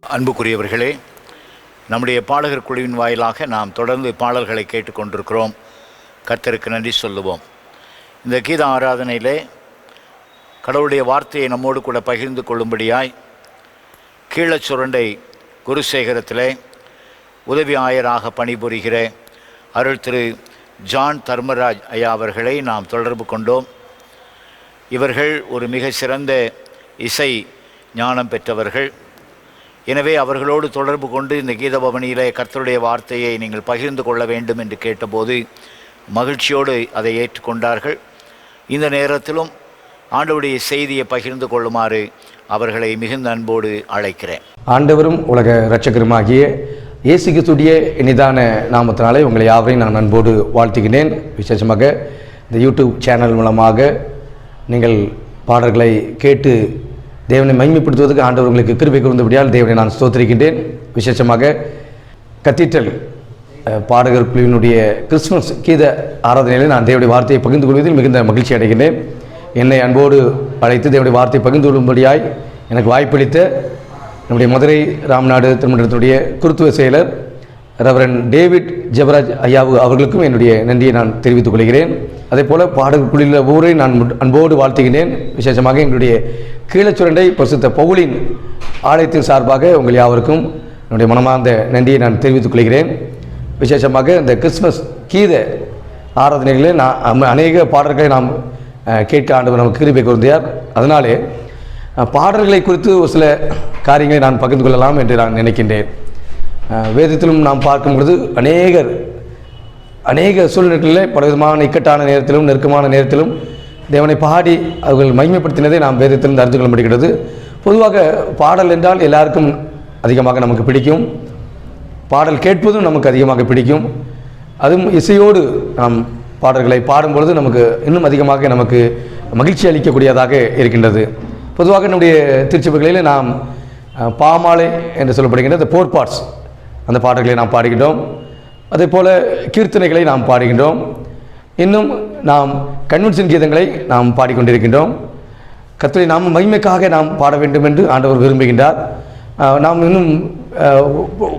அன்புக்குரியவர்களே, நம்முடைய பாடகர் குழுவின் வாயிலாக நாம் தொடர்ந்து பாடல்களை கேட்டுக்கொண்டிருக்கிறோம். கர்த்தருக்கு நன்றி சொல்லுவோம். இந்த கீத ஆராதனையிலே கடவுளுடைய வார்த்தையை நம்மோடு கூட பகிர்ந்து கொள்ளும்படியாய் கீழச்சுரண்டை குருசேகரத்திலே உதவி ஆயராக பணிபுரிகிற அருள் திரு ஜான் தர்மராஜ் ஐயா அவர்களை நாம் தொடர்பு கொண்டோம். இவர்கள் ஒரு மிக சிறந்த இசை ஞானம் பெற்றவர்கள். எனவே அவர்களோடு தொடர்பு கொண்டு இந்த கீதபவனியிலே கர்த்தருடைய வார்த்தையை நீங்கள் பகிர்ந்து கொள்ள வேண்டும் என்று கேட்டபோது மகிழ்ச்சியோடு அதை ஏற்றுக்கொண்டார்கள். இந்த நேரத்திலும் ஆண்டவருடைய செய்தியை பகிர்ந்து கொள்ளுமாறு அவர்களை மிகுந்த அன்போடு அழைக்கிறேன்.
ஆண்டவரும் உலக இரட்சகருமாகிய இயேசு கிறிஸ்துவின் இனிதான நாமத்தினாலே உங்களை யாவரையும் நான் அன்போடு வாழ்த்துகிறேன். விசேஷமாக இந்த யூடியூப் சேனல் மூலமாக நீங்கள் பாடல்களை கேட்டு தேவனை மகிமைப்படுத்துவதற்கு ஆண்டவர் உங்களுக்கு கிருபை கூர்ந்தபடியால் தேவனை நான் ஸ்தோத்திரிக்கின்றேன். விசேஷமாக கத்தீட்ரல் பாடகர் குழுவினுடைய கிறிஸ்துமஸ் கீத ஆராதனையில் நான் தேவனுடைய வார்த்தையை பகிர்ந்து கொள்வதில் மிகுந்த மகிழ்ச்சி அடைகின்றேன். என்னை அன்போடு அழைத்து தேவனுடைய வார்த்தையை பகிர்ந்து கொள்ளும்படியாய் எனக்கு வாய்ப்பளித்த நம்முடைய மதுரை ராம்நாடு திருமணத்தினுடைய குருத்துவ செயலர் ரெவரண்ட் டேவிட் ஜெபராஜ் ஐயாவு அவர்களுக்கும் என்னுடைய நன்றியை நான் தெரிவித்துக் கொள்கிறேன். அதே போல் பாடகர் குழுவில் ஊரை நான் அன்போடு வாழ்த்துகிறேன். விசேஷமாக எங்களுடைய கீழச்சுரண்டை பரிசுத்த பவுலின் ஆலயத்தின் சார்பாக உங்கள் யாவருக்கும் என்னுடைய மனமார்ந்த நன்றியை நான் தெரிவித்துக் கொள்கிறேன். விசேஷமாக இந்த கிறிஸ்துமஸ் கீத ஆராதனைகளில் நான் அநேக பாடல்களை நாம் கேட்க ஆண்டவர் நமக்கு கிருபை கூர்ந்தார். அதனாலே பாடல்களை குறித்து ஒரு சில காரியங்களை நான் பகிர்ந்து கொள்ளலாம் என்று நான் நினைக்கின்றேன். வேதத்திலும் நாம் பார்க்கும் பொழுது அநேக சூழ்நிலைகளில் பலவிதமான இக்கட்டான நேரத்திலும் நெருக்கமான நேரத்திலும் தேவனை பாடி அவர்கள் மகிமைப்படுத்தினதை நாம் வேதத்திலிருந்து அறிந்து கொள்ள முடிகிறது. பொதுவாக பாடல் என்றால் எல்லாருக்கும் அதிகமாக நமக்கு பிடிக்கும். பாடல் கேட்பதும் நமக்கு அதிகமாக பிடிக்கும். அதுவும் இசையோடு நாம் பாடல்களை பாடும்பொழுது நமக்கு இன்னும் அதிகமாக நமக்கு மகிழ்ச்சி அளிக்கக்கூடியதாக இருக்கின்றது. பொதுவாக நம்முடைய திருச்சபைகளில் நாம் பாமாலை என்று சொல்லப்படுகின்ற இந்த 4 பார்ட்ஸ் அந்த பாடல்களை நாம் பாடுகின்றோம். அதே போல் கீர்த்தனைகளை நாம் பாடுகின்றோம். இன்னும் நாம் கன்வென்ஷன் கீதங்களை நாம் பாடிக்கொண்டிருக்கின்றோம். கர்த்தரை நாம் மகிமைக்காக நாம் பாட வேண்டும் என்று ஆண்டவர் விரும்புகின்றார். நாம் இன்னும்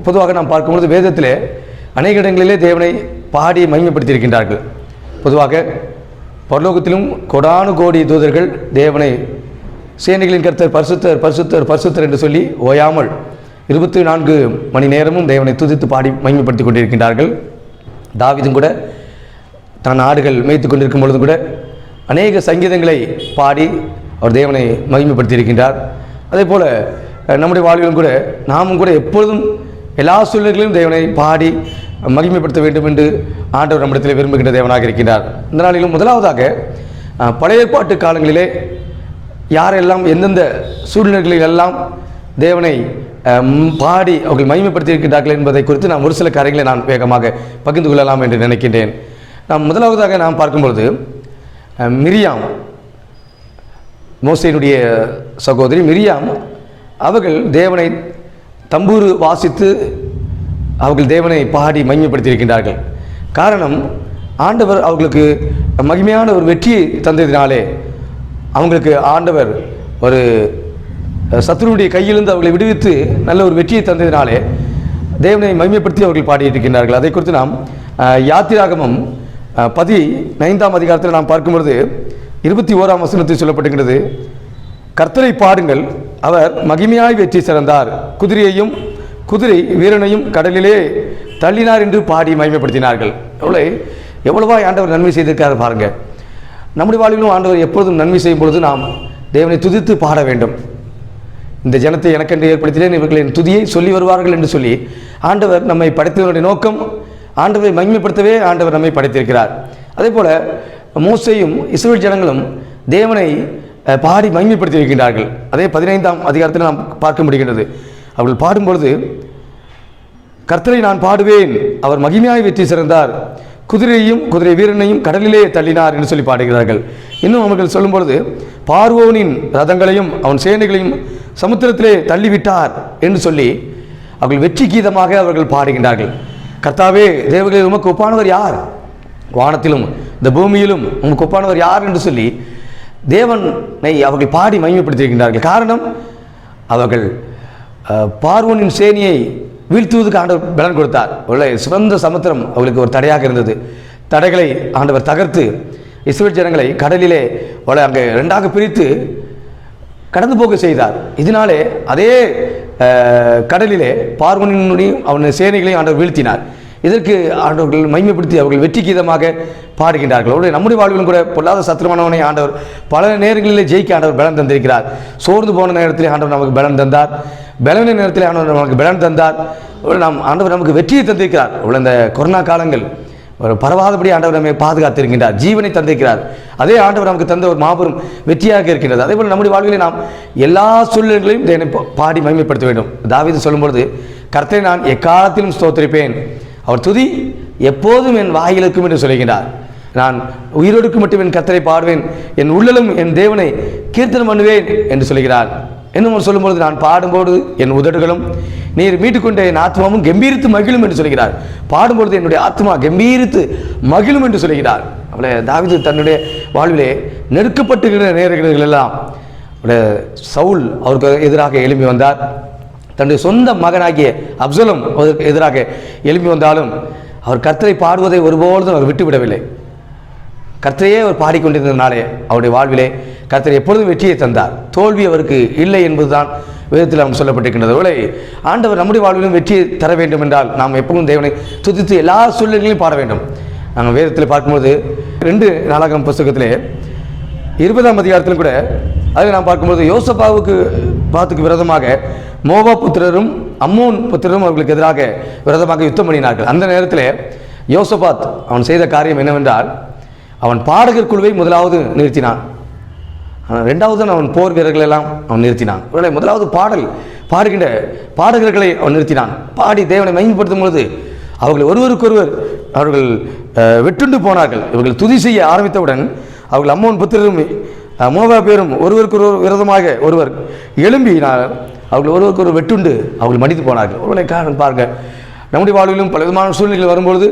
பொதுவாக நாம் பார்க்கும்பொழுது வேதத்திலே அநேக இடங்களிலே தேவனை பாடி மகிமைப்படுத்தியிருக்கின்றார்கள். பொதுவாக பரலோகத்திலும் கோடானு கோடி தூதர்கள் தேவனை சேனைகளின் கர்த்தர் பரிசுத்தர் பரிசுத்தர் பரிசுத்தர் என்று சொல்லி ஓயாமல் 24 மணி நேரமும் தேவனை துதித்து பாடி மகிமைப்படுத்தி கொண்டிருக்கின்றார்கள். தாவீதும் கூட தான் ஆடுகள் மேய்த்து கொண்டிருக்கும் பொழுதும் கூட அநேக சங்கீதங்களை பாடி அவர் தேவனை மகிமைப்படுத்தியிருக்கின்றார். அதே போல் நம்முடைய வாழ்விலும் கூட நாமும் கூட எப்பொழுதும் எல்லா சூழ்நிலைகளிலும் தேவனை பாடி மகிமைப்படுத்த வேண்டும் என்று ஆண்டவர் நம்மிடத்தில் விரும்புகின்ற தேவனாக இருக்கின்றார். இந்த நாளிலும் முதலாவதாக பழைய ஏற்பாட்டு காலங்களிலே யாரெல்லாம் எந்தெந்த சூழ்நிலைகளில் எல்லாம் தேவனை பாடி அவர்கள் மகிமைப்படுத்தியிருக்கிறார்கள் என்பதை குறித்து நாம் ஒரு சில காரியங்களை நான் வேகமாக பகிர்ந்து கொள்ளலாம் என்று நினைக்கின்றேன். நாம் முதலாவதாக நாம் பார்க்கும்பொழுது மிரியாம், மோசேயினுடைய சகோதரி மிரியாம், அவர்கள் தேவனை தம்பூரு வாசித்து அவர்கள் தேவனை பாடி மகிமைப்படுத்தியிருக்கின்றார்கள். காரணம், ஆண்டவர் அவர்களுக்கு மகிமையான ஒரு வெற்றியை தந்ததினாலே அவங்களுக்கு ஆண்டவர் ஒரு சத்துருடைய கையிலிருந்து அவர்களை விடுவித்து நல்ல ஒரு வெற்றியை தந்ததினாலே தேவனை மகிமைப்படுத்தி அவர்கள் பாடியிருக்கின்றார்கள். அதை குறித்து நாம் யாத்திராகமம் 15ஆம் அதிகாரத்தில் நாம் பார்க்கும்பொழுது 21ஆம் வசனத்தில் சொல்லப்பட்டுகிறது, கர்த்தரை பாடுங்கள், அவர் மகிமையாய் வெற்றி சிறந்தார், குதிரை வீரனையும் கடலிலே தள்ளினார் என்று பாடி மகிமைப்படுத்தினார்கள். எவ்வளவா ஆண்டவர் நன்மை செய்திருக்காரு பாருங்க. நம்முடைய வாழ்விலும் ஆண்டவர் எப்பொழுதும் நன்மை செய்யும் பொழுது நாம் தேவனை துதித்து பாட வேண்டும். இந்த ஜனத்தை எனக்கென்று ஏற்படுத்தினேன், இவர்களின் துதியை சொல்லி வருவார்கள் என்று சொல்லி ஆண்டவர் நம்மை படைத்தவருடைய நோக்கம் ஆண்டவரை மகிமைப்படுத்தவே ஆண்டவர் நம்மை படைத்திருக்கிறார். அதே போல மோசேயும் இஸ்ரவேல் ஜனங்களும் தேவனை பாடி மகிமைப்படுத்தியிருக்கின்றார்கள். அதே 15ஆம் அதிகாரத்தில் நாம் பார்க்க முடிகின்றது. அவர்கள் பாடும்பொழுது, கர்த்தரை நான் பாடுவேன், அவர் மகிமையாய் வெற்றி சிறந்தார், குதிரை வீரனையும் கடலிலே தள்ளினார் என்று சொல்லி பாடுகிறார்கள். இன்னும் அவர்கள் சொல்லும் பொழுது, பார்வோனின் ரதங்களையும் அவன் சேனைகளையும் சமுத்திரத்திலே தள்ளிவிட்டார் என்று சொல்லி அவர்கள் வெற்றி கீதமாக அவர்கள் பாடுகின்றார்கள். கர்த்தாவே, தேவர்களில் உமக்கு ஒப்பானவர் யார்? வானத்திலும் இந்த பூமியிலும் உமக்கு ஒப்பானவர் யார் என்று சொல்லி தேவனை அவர்கள் பாடி மகிமைப்படுத்தியிருக்கின்றார்கள். காரணம், அவர்கள் பார்வோனின் சேனையை வீழ்த்துவதற்கு ஆண்டவர் பலன் கொடுத்தார். சிவந்த சமுத்திரம் அவர்களுக்கு ஒரு தடையாக இருந்தது. தடைகளை ஆண்டவர் தகர்த்து இஸ்ரவேல் ஜனங்களை கடலிலே அங்கே 2ஆக பிரித்து கடந்து போக செய்தார். இதனாலே அதே கடலிலே பார்வோனின் அவன் சேனைகளையும் ஆண்டவர் வீழ்த்தினார். இதற்கு ஆண்டவர்கள் மகிமைப்படுத்தி அவர்கள் வெற்றி கீதமாக பாடுகின்றார்கள். நம்முடைய வாழ்விலும் கூட பொல்லாத சத்துருவானவனை ஆண்டவர் பல நேரங்களிலே ஜெயிக்க ஆண்டவர் பலன் தந்திருக்கிறார். சோர்ந்து போன நேரத்திலே ஆண்டவர் நமக்கு பலன் தந்தார். பலவீன நேரத்தில் ஆண்டவர் நமக்கு பலன் தந்தார். நாம் ஆண்டவர் நமக்கு வெற்றியை தந்திருக்கிறார். இந்த கொரோனா காலங்கள் ஒரு பரவாதபடி ஆண்டவர் நம்மை பாதுகாத்திருக்கின்றார், ஜீவனை தந்திருக்கிறார். அதே ஆண்டவர் நமக்கு தந்த ஒரு மாபெரும் வெற்றியாக இருக்கின்றது. அதே போல் நம்முடைய வாழ்விலே நாம் எல்லா சூழ்நிலைகளையும் தேவனை பாடி மகிமைப்படுத்த வேண்டும். தாவீது சொல்லும்பொழுது, கர்த்தரை நான் எக்காலத்திலும் ஸ்தோத்திரிப்பேன், அவர் துதி எப்போதும் என் வாயில் இருக்கும் என்று சொல்லுகின்றார். நான் உயிரோடுக்கு மட்டும் என் கர்த்தரை பாடுவேன், என் உள்ளலும் என் தேவனை கீர்த்தனம் பண்ணுவேன் என்று சொல்கிறார். இன்னும் சொல்லும்பொழுது, நான் பாடும்போது என் உதடுகளும் நீர் மீட்டுக்கொண்ட என் ஆத்மாவும் கம்பீரித்து மகிழும் என்று சொல்கிறார். பாடும்பொழுது என்னுடைய ஆத்மா கம்பீரித்து மகிழும் என்று சொல்கிறார். அவளை தாவீது தன்னுடைய வாழ்விலே நெருக்கப்பட்டுகிற நேரங்கள் எல்லாம் சவுல் அவருக்கு எதிராக எழும்பி வந்தார். தன்னுடைய சொந்த மகனாகிய அப்சலோம் அதற்கு எதிராக எழும்பி வந்தாலும் அவர் கர்த்தரை பாடுவதை ஒருபொழுதும் அவர் விட்டுவிடவில்லை. கர்த்தரையே அவர் பாடிக்கொண்டிருந்ததுனாலே அவருடைய வாழ்விலே கர்த்தர் எப்பொழுதும் வெற்றியை தந்தார். தோல்வி அவருக்கு இல்லை என்பதுதான் வேதத்தில் நாம் சொல்லப்பட்டிருக்கின்றது. ஒருவேளை ஆண்டவர் நம்முடைய வாழ்விலும் வெற்றியை தர வேண்டும் என்றால் நாம் எப்பவும் தேவனை துதித்து எல்லா சூழ்நிலைகளையும் பாட வேண்டும். நாங்கள் வேதத்தில் பார்க்கும்போது 2 நாளாகமம் புஸ்தகத்திலே 20ஆம் அதிகாரத்திலும் கூட அதில் நாம் பார்க்கும்போது, யோசபாத்துக்கு விரோதமாக மோவா புத்திரரும் அம்மோன் புத்திரரும் அவர்களுக்கு எதிராக விரோதமாக யுத்தம் பண்ணினார்கள். அந்த நேரத்தில் யோசபாத் அவன் செய்த காரியம் என்னவென்றால், அவன் பாடகர் குழுவை முதலாவது நிறுத்தினான். ரெண்டாவது அவன் போர் வீரர்கள் எல்லாம் அவன் நிறுத்தினான். முதலாவது பாடுகின்ற பாடகர்களை அவன் நிறுத்தினான். பாடி தேவனை மகிமைப்படுத்தும் பொழுது அவர்கள் ஒருவருக்கொருவர் அவர்கள் வெட்டுண்டு போனார்கள். இவர்கள் துதி செய்ய ஆரம்பித்தவுடன் அவர்கள் அம்மோன் புத்திரரும் மோவா பேரும் ஒருவருக்கொருவர் விரோதமாக ஒருவர் எழும்பினார். அவர்கள் ஒருவருக்கொருவர் வெட்டுண்டு அவர்கள் மடித்து போனார்கள். ஒருவரை காரணம் பாருங்கள், நம்முடைய வாழ்விலும் பல விதமான சூழ்நிலைகள் வரும்பொழுது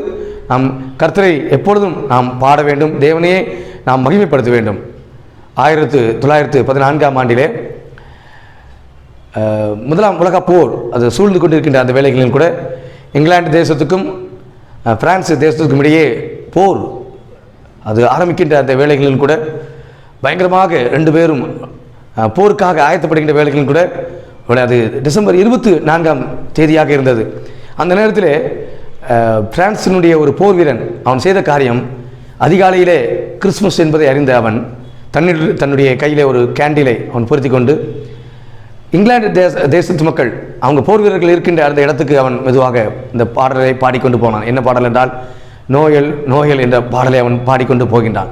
நாம் கர்த்தரை எப்பொழுதும் நாம் பாட வேண்டும், தேவனையே நாம் மகிமைப்படுத்த வேண்டும். 1914ஆம் ஆண்டிலே முதலாம் உலக போர் அது சூழ்ந்து கொண்டிருக்கின்ற அந்த வேளைகளில் கூட இங்கிலாந்து தேசத்துக்கும் பிரான்ஸ் தேசத்துக்கும் இடையே போர் அது ஆரம்பிக்கின்ற அந்த வேளைகளில் கூட பயங்கரமாக 2 பேரும் போருக்காக ஆயத்தப்படுகின்ற வேளைகளில் கூட அது டிசம்பர் 24ஆம் தேதியாக இருந்தது. அந்த நேரத்தில் பிரான்சினுடைய ஒரு போர் வீரன் அவன் செய்த காரியம், அதிகாலையிலே கிறிஸ்மஸ் என்பதை அறிந்த அவன் தன்னுடைய கையிலே ஒரு கேண்டிலை அவன் பொருத்தி கொண்டு இங்கிலாந்து தேசத்து மக்கள் அவங்க போர் வீரர்கள் இருக்கின்ற அந்த இடத்துக்கு அவன் மெதுவாக இந்த பாடலை பாடிக்கொண்டு போனான். என்ன பாடல் என்றால், நோயல் நோயல் என்ற பாடலை அவன் பாடிக்கொண்டு போகின்றான்.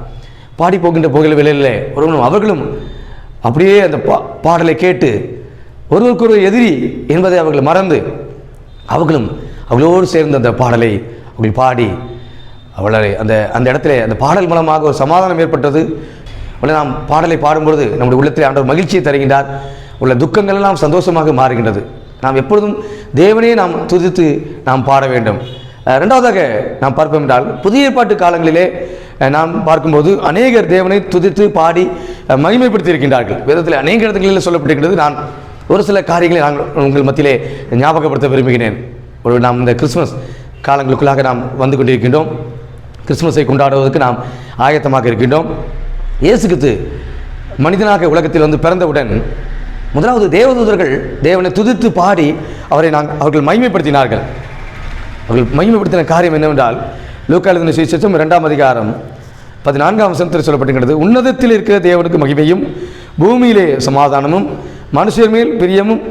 பாடி போகின்ற போகிற வேளையிலே அவர்களும் அப்படியே அந்த பாடலை கேட்டு ஒருவருக்கொரு எதிரி என்பதை அவர்கள் மறந்து அவர்களும் அவளோடு சேர்ந்து அந்த பாடலை அவர்கள் பாடி அவளை அந்த இடத்துல அந்த பாடல் மூலமாக ஒரு சமாதானம் ஏற்பட்டது. அவளை நாம் பாடலை பாடும்பொழுது நம்முடைய உள்ளத்தில் ஆண்டவர் மகிழ்ச்சியை தருகின்றார். உள்ள துக்கங்கள் எல்லாம் சந்தோஷமாக மாறுகின்றது. நாம் எப்பொழுதும் தேவனையே நாம் துதித்து நாம் பாட வேண்டும். ரெண்டாவதாக நாம் பார்ப்போம் என்றால், புதிய ஏற்பாட்டு காலங்களிலே நாம் பார்க்கும்போது அநேகர் தேவனை துதித்து பாடி மகிமைப்படுத்தி இருக்கின்றார்கள். வேதத்தில் அநேக இடங்களில் சொல்லப்பட்டிருக்கிறது. நான் ஒரு சில காரியங்களை நாங்கள் உங்கள் மத்தியிலே ஞாபகப்படுத்த விரும்புகிறேன். நாம் இந்த கிறிஸ்மஸ் காலங்களுக்குள்ளாக நாம் வந்து கொண்டிருக்கின்றோம். கிறிஸ்மஸை கொண்டாடுவதற்கு நாம் ஆயத்தமாக இருக்கின்றோம். இயேசு கிறிஸ்து மனிதனாக உலகத்தில் வந்து பிறந்தவுடன் முதலாவது தேவதூதர்கள் தேவனை துதித்து பாடி அவர்கள் மகிமைப்படுத்தினார்கள். அவர்கள் மகிமைப்படுத்தின காரியம் என்னவென்றால், லூக்கா எழுதின சுவிசேஷம் 2ஆம் அதிகாரம் 14ஆம் வசனத்தில் சொல்லப்பட்டிருக்கிறது, உன்னதத்தில் இருக்கிற தேவனுக்கு மகிமையும் பூமியிலே சமாதானமும் மனுஷர் மேல் பிரியமும்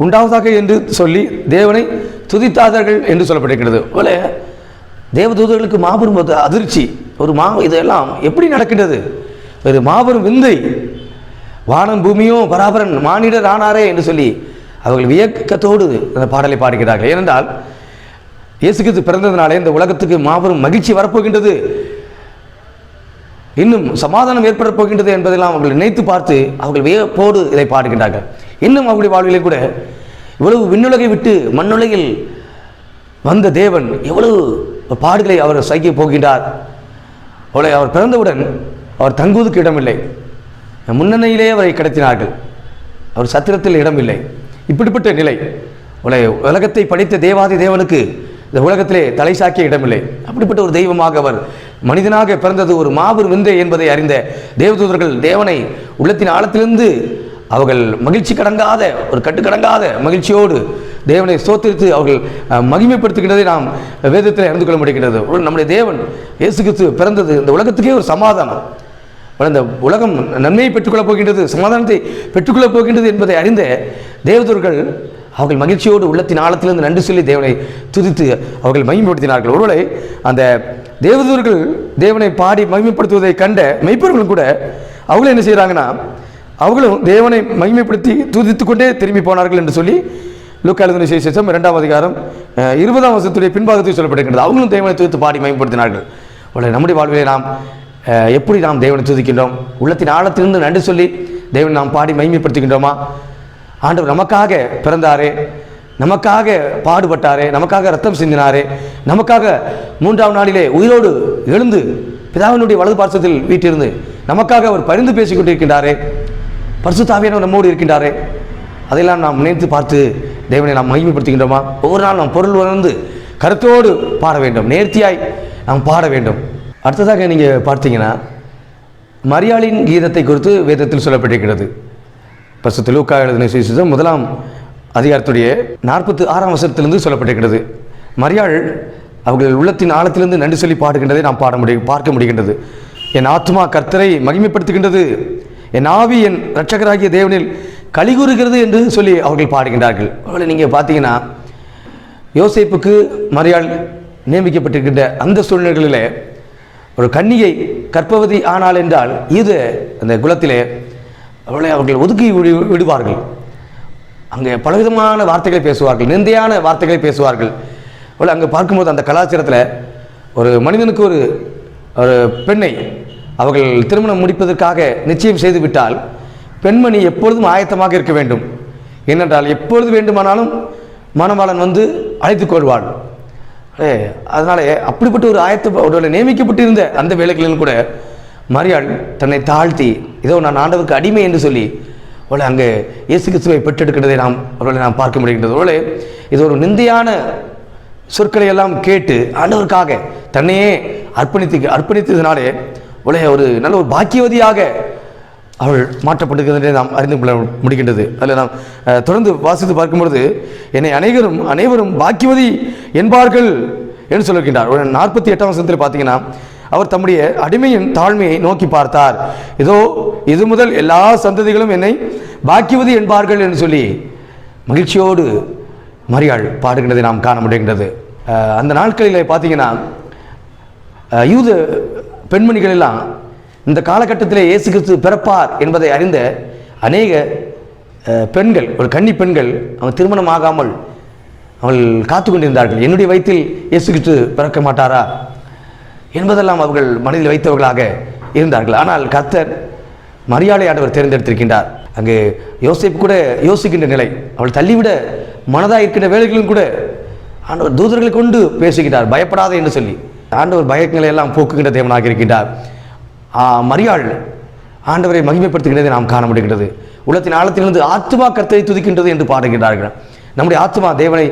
உண்டாவதாக என்று சொல்லி தேவனை துதித்தார்கள் என்று சொல்லப்பட்டிருக்கிறது. போல தேவதூதர்களுக்கு மாபெரும் அதிர்ச்சி, இதெல்லாம் எப்படி நடக்கின்றது, ஒரு மாபெரும் விந்தை, வானம் பூமியும் பராபரன் மானிடர் ஆனாரே என்று சொல்லி அவர்கள் வியக்கத்தோடு அந்த பாடலை பாடுகிறார்கள். ஏனென்றால் இயேசு கிறிஸ்து பிறந்ததினாலே இந்த உலகத்துக்கு மாபெரும் மகிழ்ச்சி வரப்போகின்றது, இன்னும் சமாதானம் ஏற்பட போகின்றது என்பதெல்லாம் அவர்கள் நினைத்து பார்த்து அவர்கள் வியப்போடு இதை பாடுகின்றார்கள். இன்னும் அவருடைய வாழ்விலே கூட இவ்வளவு விண்ணுலகை விட்டு மண்ணுலகில் வந்த தேவன் எவ்வளவு பாடுகளை அவர் சகிக்க போகின்றார். அவர் பிறந்தவுடன் அவர் தங்குவதற்கு இடமில்லை, முன்னணியிலே அவரை கடத்தினார்கள், அவர் சத்திரத்தில் இடமில்லை. இப்படிப்பட்ட நிலை, உலகத்தை படைத்த தேவாதி தேவனுக்கு இந்த உலகத்திலே தலை சாக்கிய இடமில்லை. அப்படிப்பட்ட ஒரு தெய்வமாக அவர் மனிதனாக பிறந்தது ஒரு மாபெரும் விந்தை என்பதை அறிந்த தேவதூதர்கள் தேவனை உள்ளத்தின் ஆழத்திலிருந்து அவர்கள் மகிழ்ச்சி கடங்காத ஒரு கட்டுக்கடங்காத மகிழ்ச்சியோடு தேவனை ஸ்தோத்திரித்து அவர்கள் மகிமைப்படுத்துகின்றதை நாம் வேதத்தில் அறிந்து கொள்ள முடிகின்றது. நம்முடைய தேவன் இயேசு கிறிஸ்து பிறந்தது இந்த உலகத்துக்கே ஒரு சமாதானம், இந்த உலகம் நன்மையை பெற்றுக்கொள்ளப் போகின்றது, சமாதானத்தை பெற்றுக்கொள்ளப் போகின்றது என்பதை அறிந்த தேவதூதர்கள் அவர்கள் மகிழ்ச்சியோடு உள்ளத்தின் ஆழத்திலிருந்து நன்றி சொல்லி தேவனை துதித்து அவர்கள் மகிமைப்படுத்தினார்கள். ஒருவேளை அந்த தேவதூர்கள் தேவனை பாடி மகிமைப்படுத்துவதை கண்ட மெய்ப்பர்களும் கூட அவங்களும் என்ன செய்கிறாங்கன்னா, அவங்களும் தேவனை மகிமைப்படுத்தி துதித்து கொண்டே திரும்பி போனார்கள் என்று சொல்லி லூக்கா எழுதின சுவிசேஷம் 2ஆம் அதிகாரம் 20ஆம் வசனத்துடைய பின்பாகத்தில் சொல்லப்பட்டிருக்கிறது. அவங்களும் தேவனை துதித்து பாடி மகிமைப்படுத்தினார்கள். நம்முடைய வாழ்விலே நாம் எப்படி நாம் தேவனை துதிக்கின்றோம்? உள்ளத்தின் ஆழத்திலிருந்து நன்றி சொல்லி தேவனை நாம் பாடி மகிமைப்படுத்துகின்றோமா? ஆண்டவர் நமக்காக பிறந்தாரே, நமக்காக பாடுபட்டாரே, நமக்காக ரத்தம் சிந்தினாரே, நமக்காக 3ஆம் நாளிலே உயிரோடு எழுந்து பிதாவினுடைய வலது பார்சத்தில் வீட்டிலிருந்து நமக்காக அவர் பரிந்து பேசிக் கொண்டிருக்கின்றாரே, பரிசுத்த ஆவியானவர் நம்மோடு இருக்கின்றாரே, அதையெல்லாம் நாம் நினைத்து பார்த்து தேவனை நாம் மகிமைப்படுத்துகின்றோமா? ஒவ்வொரு நாள் நாம் பொருள் உணர்ந்து கருத்தோடு பாட வேண்டும், நேர்த்தியாய் நாம் பாட வேண்டும். அடுத்ததாக நீங்கள் பார்த்தீங்கன்னா, மரியாளின் கீதத்தை குறித்து வேதத்தில் சொல்லப்பட்டிருக்கிறது. பரிசுத்த லூக்கா எழுதின சுவிசேஷம் 1ஆம் அதிகாரத்துடைய 46ஆம் வசனத்திலிருந்து சொல்லப்பட்டிருக்கிறது. மரியாள் அவர்கள் உள்ளத்தின் ஆழத்திலிருந்து நன்றி சொல்லி பாடுகின்றதை நாம் பார்க்க முடிகின்றது. என் ஆத்மா கர்த்தரை மகிமைப்படுத்துகின்றது, என் ஆவி என் இரட்சகராகிய தேவனில் கலிகூறுகிறது என்று சொல்லி அவர்கள் பாடுகின்றார்கள். அவர்களை நீங்கள் பார்த்தீங்கன்னா, யோசேப்புக்கு மரியாள் நியமிக்கப்பட்டிருக்கின்ற அந்த சூழ்நிலைகளிலே ஒரு கன்னிகை கர்ப்பவதி ஆனால் என்றால் இது அந்த குலத்திலே அவளை அவர்கள் ஒதுக்கி விடுவார்கள். அங்கே பலவிதமான வார்த்தைகளை பேசுவார்கள், நிந்தையான வார்த்தைகளை பேசுவார்கள். அவளை அங்கே பார்க்கும்போது அந்த கலாச்சாரத்தில் ஒரு மனிதனுக்கு ஒரு பெண்ணை அவர்கள் திருமணம் முடிப்பதற்காக நிச்சயம் செய்து விட்டால் பெண்மணி எப்பொழுதும் ஆயத்தமாக இருக்க வேண்டும். ஏனென்றால் எப்பொழுது வேண்டுமானாலும் மணவாளன் வந்து அழைத்துக் கொள்வாள். அதனாலே அப்படிப்பட்ட ஒரு அவர்களை நியமிக்கப்பட்டிருந்த அந்த வேலைகளிலும் கூட மரியாள் தன்னை தாழ்த்தி, இதோ நான் ஆண்டவருக்கு அடிமை என்று சொல்லி அவளை அங்கே இயேசு கிறிஸ்துவை பெற்றெடுக்கிறதை அவர்களை நாம் பார்க்க முடிகின்றது. அவளை இது ஒரு நிந்தையான சொற்களை எல்லாம் கேட்டு ஆண்டவருக்காக தன்னையே அர்ப்பணித்ததினாலே அவளை ஒரு நல்ல ஒரு பாக்கியவதியாக அவள் மாற்றப்பட்டிருக்கிறதை நாம் அறிந்து கொள்ள முடிகின்றது. அதில் நாம் தொடர்ந்து வாசித்து பார்க்கும்பொழுது, என்னை அனைவரும் பாக்கியவதி என்பார்கள் என்று சொல்லியிருக்கின்றார். 48ஆம் வசனத்தில் பார்த்தீங்கன்னா, அவர் தம்முடைய அடிமையின் தாழ்மையை நோக்கி பார்த்தார், இதோ இது முதல் எல்லா சந்ததிகளும் என்னை பாக்கியவதி என்பார்கள் என்று சொல்லி மகிழ்ச்சியோடு மரியாள் பாடுகின்றதை நாம் காண முடிகின்றது. அந்த நாட்களில் பார்த்தீங்கன்னா, யூத பெண்மணிகள் எல்லாம் இந்த காலகட்டத்திலே இயேசு கிறிஸ்து பிறப்பார் என்பதை அறிந்த அநேக பெண்கள், ஒரு கன்னி பெண்கள், அவங்க திருமணமாகாமல் அவள் காத்து கொண்டிருந்தார்கள். என்னுடைய வயிற்றில் இயேசு கிறிஸ்து பிறக்க மாட்டாரா என்பதெல்லாம் அவர்கள் மனதில் வைத்தவர்களாக இருந்தார்கள். ஆனால் கர்த்தர் மரியாளை ஆண்டவர் தேர்ந்தெடுத்திருக்கின்றார். அங்கே யோசேப்பு கூட யோசிக்கின்ற நிலை, அவள் தள்ளிவிட மனதாக இருக்கின்ற வேலைகளும் கூட ஆண்டவர் தூதர்களை கொண்டு பேசுகின்றார், பயப்படாத என்று சொல்லி. ஆண்டவர் பயங்களை எல்லாம் போக்குகின்ற தேவனாக இருக்கின்றார். மரியாள் ஆண்டவரை மகிமைப்படுத்துகின்றதை நாம் காண முடிகிறது. உள்ளத்தின் ஆழத்திலிருந்து ஆத்மா கர்த்தரை துதிக்கின்றது என்று பாடுகின்றார்கள். நம்முடைய ஆத்மா தேவனை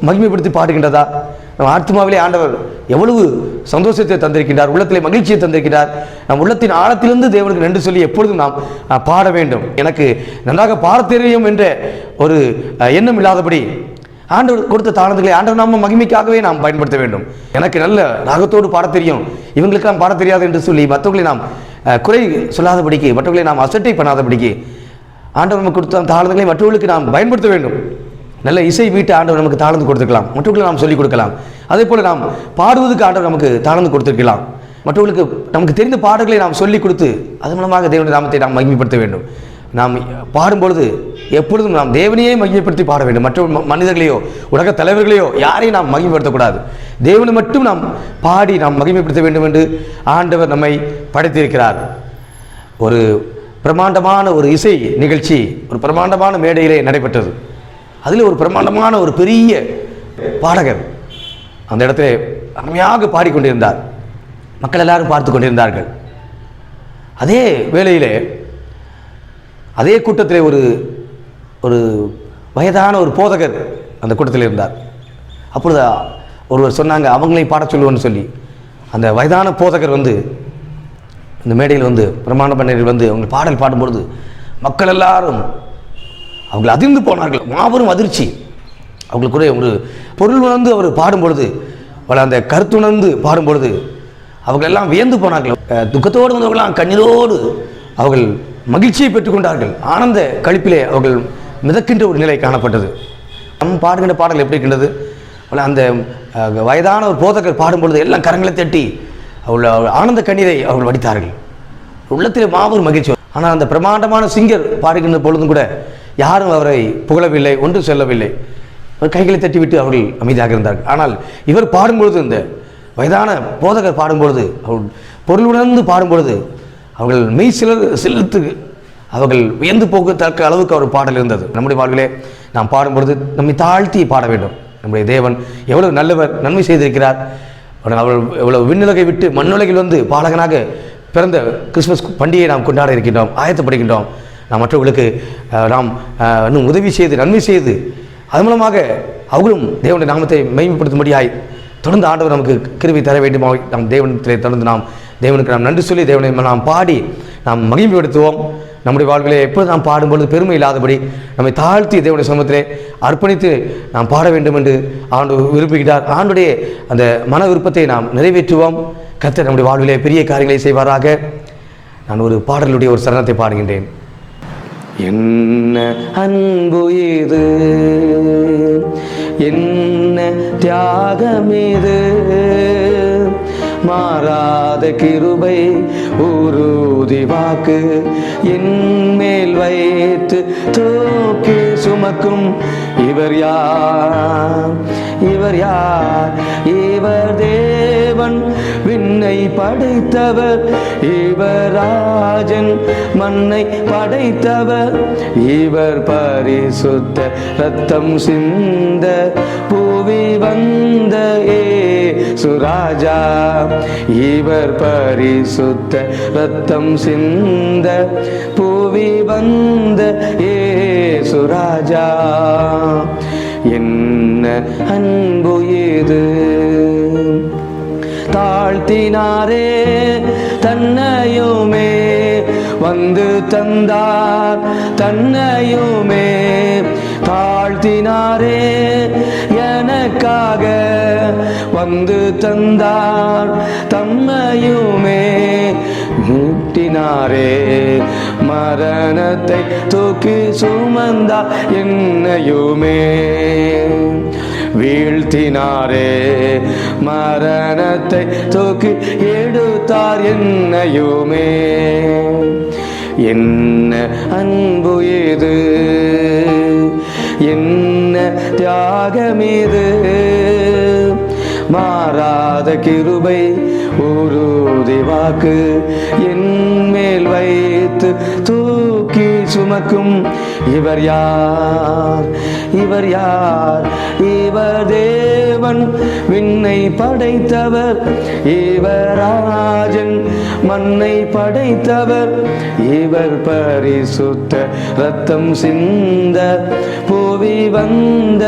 மகிமைப்படுத்தி பாடுகின்றதா? நம் ஆத்மாவிலே ஆண்டவர் எவ்வளவு சந்தோஷத்தை தந்திருக்கின்றார், உள்ளத்திலே மகிழ்ச்சியை தந்திருக்கின்றார். நம் உள்ளத்தின் ஆழத்திலிருந்து தேவனுக்கு நன்றி சொல்லி எப்பொழுதும் நாம் பாட வேண்டும். எனக்கு நன்றாக பாட தெரியும் என்ற ஒரு எண்ணம் இல்லாதபடி ஆண்டவர் கொடுத்த தாளங்களை ஆண்டவர் நாம மகிமைக்காகவே நாம் பயன்படுத்த வேண்டும். எனக்கு நல்ல ராகத்தோடு பாட தெரியும், இவங்களுக்கெல்லாம் பாட தெரியாது என்று சொல்லி மற்றவர்களை நாம் குறை சொல்லாதபடிக்கு, மற்றவர்களை நாம் அசட்டை பண்ணாதபடிக்கு ஆண்டவர் நமக்கு கொடுத்த தாளங்களை மற்றவர்களுக்கு நாம் பயன்படுத்த வேண்டும். நல்ல இசை வீட்டு ஆண்டவர் நமக்கு தாளந்து கொடுத்துருக்கலாம், மற்றவர்களுக்கு நாம் சொல்லிக் கொடுக்கலாம். அதே போல் நாம் பாடுவதற்கு ஆண்டவர் நமக்கு தாளந்து கொடுத்திருக்கலாம். மற்றவர்களுக்கு நமக்கு தெரிந்த பாடல்களை நாம் சொல்லிக் கொடுத்து அதன் மூலமாக தேவனுடைய நாமத்தை நாம் மகிமைப்படுத்த வேண்டும். நாம் பாடும்பொழுது எப்பொழுதும் நாம் தேவனையே மகிமைப்படுத்தி பாட வேண்டும். மற்ற மனிதர்களையோ உலக தலைவர்களையோ யாரையும் நாம் மகிமைப்படுத்தக்கூடாது. தேவனை மட்டும் நாம் பாடி நாம் மகிமைப்படுத்த வேண்டும் என்று ஆண்டவர் நம்மை படைத்திருக்கிறார். ஒரு பிரம்மாண்டமான ஒரு இசை நிகழ்ச்சி ஒரு பிரம்மாண்டமான மேடையிலே நடைபெற்றது. அதில் ஒரு பிரம்மாண்டமான ஒரு பெரிய பாடகர் அந்த இடத்துல அருமையாக பாடிக்கொண்டிருந்தார். மக்கள் எல்லாரும் பார்த்து கொண்டிருந்தார்கள். அதே வேளையிலே அதே கூட்டத்திலே ஒரு வயதான ஒரு போதகர் அந்த கூட்டத்தில் இருந்தார். அப்பொழுது ஒருவர் சொன்னாங்க, அவங்களை பாடச் சொல்லுவோன்னு சொல்லி. அந்த வயதான போதகர் வந்து இந்த மேடையில் வந்து பிரமாண பண்ணையில் வந்து அவங்க பாடல் பாடும்பொழுது மக்கள் எல்லாரும் அவங்க அதிர்ந்து போனார்கள். மாபெரும் அதிர்ச்சி. அவங்களுக்கு கூட ஒரு பொருள் உணர்ந்து அவர் பாடும்பொழுது, அவள் அந்த கருத்துணர்ந்து பாடும்பொழுது அவர்கள் எல்லாம் வியந்து போனார்கள். துக்கத்தோடு வந்தவர்களாம் கண்ணீரோடு அவர்கள் மகிழ்ச்சியை பெற்றுக்கொண்டார்கள். ஆனந்த கழிப்பிலே அவர்கள் மிதக்கின்ற ஒரு நிலை காணப்பட்டது. நம் பாடுகின்ற பாடல் எப்படி இருக்கின்றது? அந்த வயதான ஒரு போதகர் பாடும்பொழுது எல்லாம் கரங்களை தட்டி அவள் ஆனந்த கண்ணீரை அவர்கள் வடித்தார்கள். உள்ளத்தில் மாபெரும் மகிழ்ச்சி. ஆனால் அந்த பிரமாண்டமான சிங்கர் பாடுகின்ற பொழுதும் கூட யாரும் அவரை புகழவில்லை, ஒன்றும் சொல்லவில்லை. கைகளை தட்டிவிட்டு அவர்கள் அமைதியாக இருந்தார்கள். ஆனால் இவர் பாடும்பொழுது, இந்த வயதான போதகர் பாடும்பொழுது, அவர்கள் பொருள் உணர்ந்து பாடும்பொழுது அவர்கள் மெய் செலுத்து அவர்கள் வியந்து போகத்தக்க அளவுக்கு அவர் பாடல் இருந்தது. நம்முடைய வாழ்விலே நாம் பாடும்பொழுது நம்மை தாழ்த்தி பாட வேண்டும். நம்முடைய தேவன் எவ்வளவு நல்லவர், நன்மை செய்திருக்கிறார். அவள் எவ்வளவு விண்ணுலகை விட்டு மண்ணுலகில் வந்து பாலகனாக பிறந்த கிறிஸ்துமஸ் பண்டிகையை நாம் கொண்டாட இருக்கின்றோம், ஆயத்தப்படுகின்றோம். நாம் மற்றவர்களுக்கு நாம் இன்னும் உதவி செய்து நன்மை செய்து அது மூலமாக அவர்களும் தேவனுடைய நாமத்தை மகிமைப்படுத்தும்படியாய் தொடர்ந்து ஆண்டவர் நமக்கு கிருபை தர வேண்டுமா? நாம் தேவனத்திலே தொடர்ந்து நாம் தேவனுக்கு நாம் நன்றி சொல்லி தேவனை நாம் பாடி நாம் மகிமைப்படுத்துவோம். நம்முடைய வாழ்விலே எப்போது நாம் பாடும்பொழுது பெருமை இல்லாதபடி நம்மை தாழ்த்தி தேவனுடைய சமூகத்திலே அர்ப்பணித்து நாம் பாட வேண்டும் என்று ஆண்டு விரும்புகிறார். ஆண்டுடைய அந்த மன விருப்பத்தை நாம் நிறைவேற்றுவோம். கர்த்தர் நம்முடைய வாழ்விலே பெரிய காரியங்களை செய்வாராக. நான் ஒரு பாடலுடைய ஒரு சரணத்தை பாடுகின்றேன். என்ன அன்பு இது, என்ன தியாகம் இது, மாறாத கிருபை உறுதி வாக்கு என் மேல் வைத்து தூக்கி சுமக்கும் இவர் யார், இவர் யார்? இவர் தேவன் விண்ணை படைத்தவர், இவர் ராஜன் மண்ணை படைத்தவர், இவர் பரிசுத்த ரத்தம் சிந்த பூவி வந்த சுராஜா, இவர் பரிசுத்த ரத்தம் சிந்த பூவி வந்த சுராஜா. என்ன அன்பு இது, தாழ்த்தினாரே தன்னையுமே வந்து தந்தார், தன்னையுமே தாழ்த்தினாரே எனக்காக வந்து தந்தார், தம்மையுமே மீட்டினாரே மரணத்தை தூக்கி சுமந்தார், என்னையுமே வீழ்த்தினாரே மரணத்தை தூக்கி எடுத்தார், என்னையுமே. என்ன அன்பு இது, என்ன தியாகம் இது, மாறாத கிருபை உறுதி வாக்கு என் மேல் வைத்து தூக்கி சுமக்கும் இவர் யார், இவர் யார்? இவர் தேவன் விண்ணை படைத்தவர், இவர் ராஜன் மண்ணை படைத்தவர், இவர் பரிசுத்த ரத்தம் சிந்த பூவி வந்த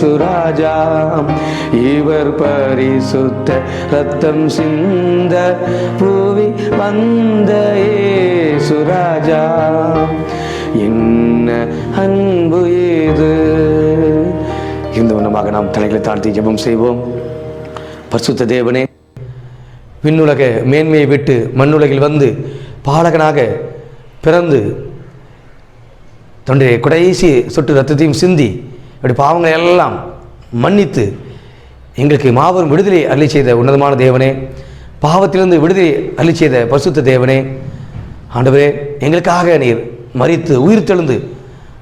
சுராஜா, இவர் பரிசுத்த ரத்தம் சிந்த பூவி வந்த சுராஜா. என்ன அன்பு இது. இந்த வண்ணமாக நாம் தலைகளை தாழ்த்தி ஜெபம் செய்வோம். பரிசுத்த தேவனே, விண்ணுலக மேன்மையை விட்டு மண்ணுலகில் வந்து பாலகனாக பிறந்து தன்னுடைய கடைசி சொட்டு ரத்தத்தையும் சிந்தி அப்படி பாவங்களை எல்லாம் மன்னித்து எங்களுக்கு மாபெரும் விடுதலை அருளி செய்த உன்னதமான தேவனே, பாவத்திலிருந்து விடுதலை அருளி செய்த பரிசுத்த தேவனே, ஆண்டவரே, எங்களுக்காக நீர் மரித்து உயிர் தெழுந்து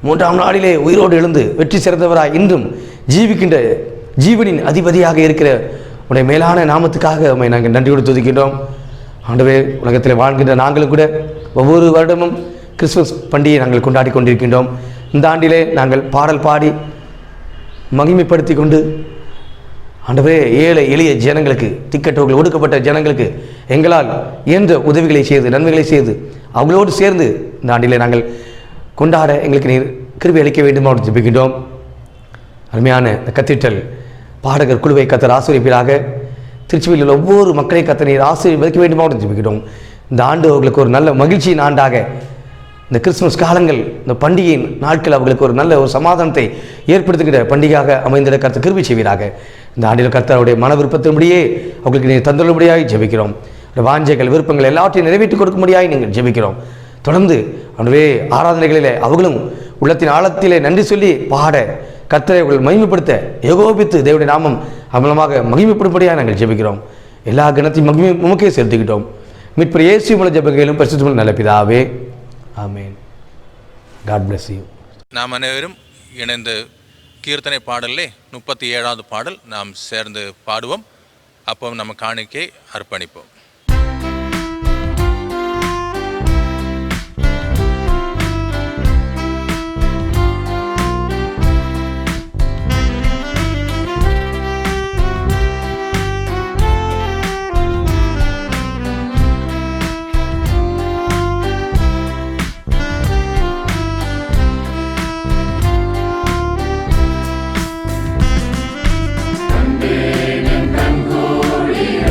3ஆம் நாளிலே உயிரோடு எழுந்து வெற்றி சிறந்தவராய் இன்றும் ஜீவிக்கின்ற ஜீவனின் அதிபதியாக இருக்கிற உடைய மேலான நாமத்துக்காக உம்மை நாங்கள் நன்றியோடு துதிக்கின்றோம். ஆண்டவரே, உலகத்தில் வாழ்கின்ற நாங்களும் கூட ஒவ்வொரு வருடமும் கிறிஸ்துமஸ் பண்டிகையை நாங்கள் கொண்டாடி கொண்டிருக்கின்றோம். இந்த ஆண்டிலே நாங்கள் பாடல் பாடி மகிமைப்படுத்தி கொண்டு ஆண்டவரே, ஏழை எளிய ஜனங்களுக்கு, திக்கற்றவர்கள், ஒடுக்கப்பட்ட ஜனங்களுக்கு எங்களால் இயன்ற உதவிகளை செய்து நன்மைகளை செய்து அவங்களோடு சேர்ந்து இந்த ஆண்டிலே நாங்கள் கொண்டாட எங்களுக்கு நீர் கிருபை அளிக்க வேண்டும் என்று ஜெபிக்கின்றோம். அருமையான இந்த கத்தீட்ரல் பாடகர் குழுவை கத்தர் ஆசீர்வதிப்பீராக. திருச்சியில் உள்ள ஒவ்வொரு மக்களையும் கத்தர் நீர் ஆசீர்வதிக்க வேண்டுமா என்று ஜெபிக்கின்றோம். இந்த ஆண்டு அவர்களுக்கு ஒரு நல்ல மகிழ்ச்சியின் ஆண்டாக, இந்த கிறிஸ்துமஸ் காலங்கள், இந்த பண்டிகையின் நாட்கள் அவர்களுக்கு ஒரு நல்ல ஒரு சமாதானத்தை ஏற்படுத்துகிற பண்டிகையாக அமைந்திட கர்த்தர் கிருபை செய்வீராக. இந்த ஆண்டில் கர்த்தருடைய மன விருப்பத்தின்படியே அவர்களுக்கு நீங்கள் தந்துள்ளபடியாய் ஜெபிக்கிறோம். வாஞ்சைகள், விருப்பங்கள் எல்லாவற்றையும் நிறைவேற்றிக் கொடுக்கும்படியாய் நீங்கள் ஜெபிக்கிறோம். தொடர்ந்து ஆண்டவரே, ஆராதனைகளிலே அவர்களும் உள்ளத்தின் ஆழத்திலே நன்றி சொல்லி பாட கர்த்தரை அவர்கள் மகிமைப்படுத்த ஏகோபித்து தேவனுடைய நாமம் அமலமாக மகிமைப்படும்படியாக நாங்கள் ஜெபிக்கிறோம். எல்லா கணத்தையும் மகிமை உமக்கே செலுத்திக்கிட்டோம். மீட்பர் இயேசு மூலம் ஜெபங்களும் பரிசுத்தமுள்ள நல்ல பிதாவே, ஆமென். God bless you.
நாம் அனைவரும் இணைந்து கீர்த்தனை பாடலே 37வது பாடல் நாம் சேர்ந்து பாடுவோம். அப்போ நம்ம காணிக்கை அர்ப்பணிப்போம்.
கண்டேன் என் கண்கூடிய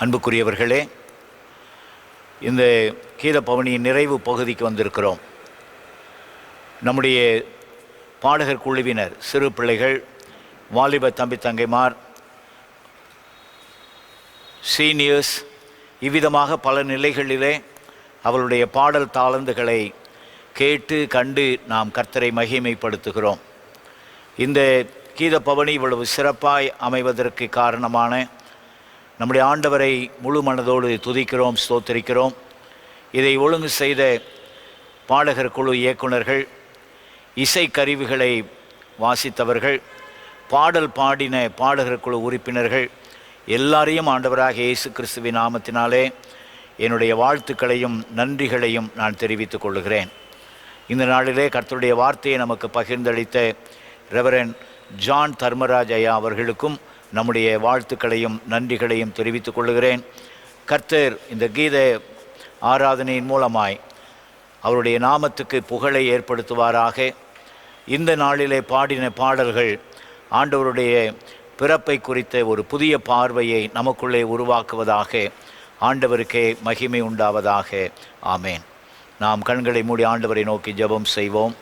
அன்புக்குரியவர்களே, இந்த கீத பவனியின் நிறைவு பகுதிக்கு வந்திருக்கிறோம். நம்முடைய பாடகர் குழுவினர், சிறு பிள்ளைகள், வாலிப தம்பி தங்கைமார், சீனியர்ஸ், இவ்விதமாக பல நிலைகளிலே அவருடைய பாடல் தாளந்துகளை கேட்டு கண்டு நாம் கர்த்தரை மகிமைப்படுத்துகிறோம். இந்த கீத பவனி இவ்வளவு சிறப்பாய் அமைவதற்கு காரணமான நம்முடைய ஆண்டவரை முழு மனதோடு துதிக்கிறோம், ஸ்தோத்திரிக்கிறோம். இதை ஒழுங்கு செய்த பாடகர் குழு இயக்குநர்கள், இசைக்கருவிகளை வாசித்தவர்கள், பாடல் பாடின பாடகர் குழு உறுப்பினர்கள் எல்லாரையும் ஆண்டவராக இயேசு கிறிஸ்துவின் நாமத்தினாலே என்னுடைய வாழ்த்துக்களையும் நன்றிகளையும் நான் தெரிவித்துக் கொள்கிறேன். இந்த நாளிலே கர்த்தருடைய வார்த்தையை நமக்கு பகிர்ந்தளித்த ரெவரண்ட் ஜான் தர்மராஜ் ஐயா அவர்களுக்கும் நம்முடைய வாழ்த்துக்களையும் நன்றிகளையும் தெரிவித்துக் கொள்கிறேன். கர்த்தர் இந்த கீத ஆராதனையின் மூலமாய் அவருடைய நாமத்துக்கு புகழை ஏற்படுத்துவாராக. இந்த நாளிலே பாடின பாடல்கள் ஆண்டவருடைய பிறப்பை குறித்த ஒரு புதிய பார்வையை நமக்குள்ளே உருவாக்குவதாக. ஆண்டவருக்கே மகிமை உண்டாவதாக. ஆமேன். நாம் கண்களை மூடி ஆண்டவரை நோக்கி ஜெபம் செய்வோம்.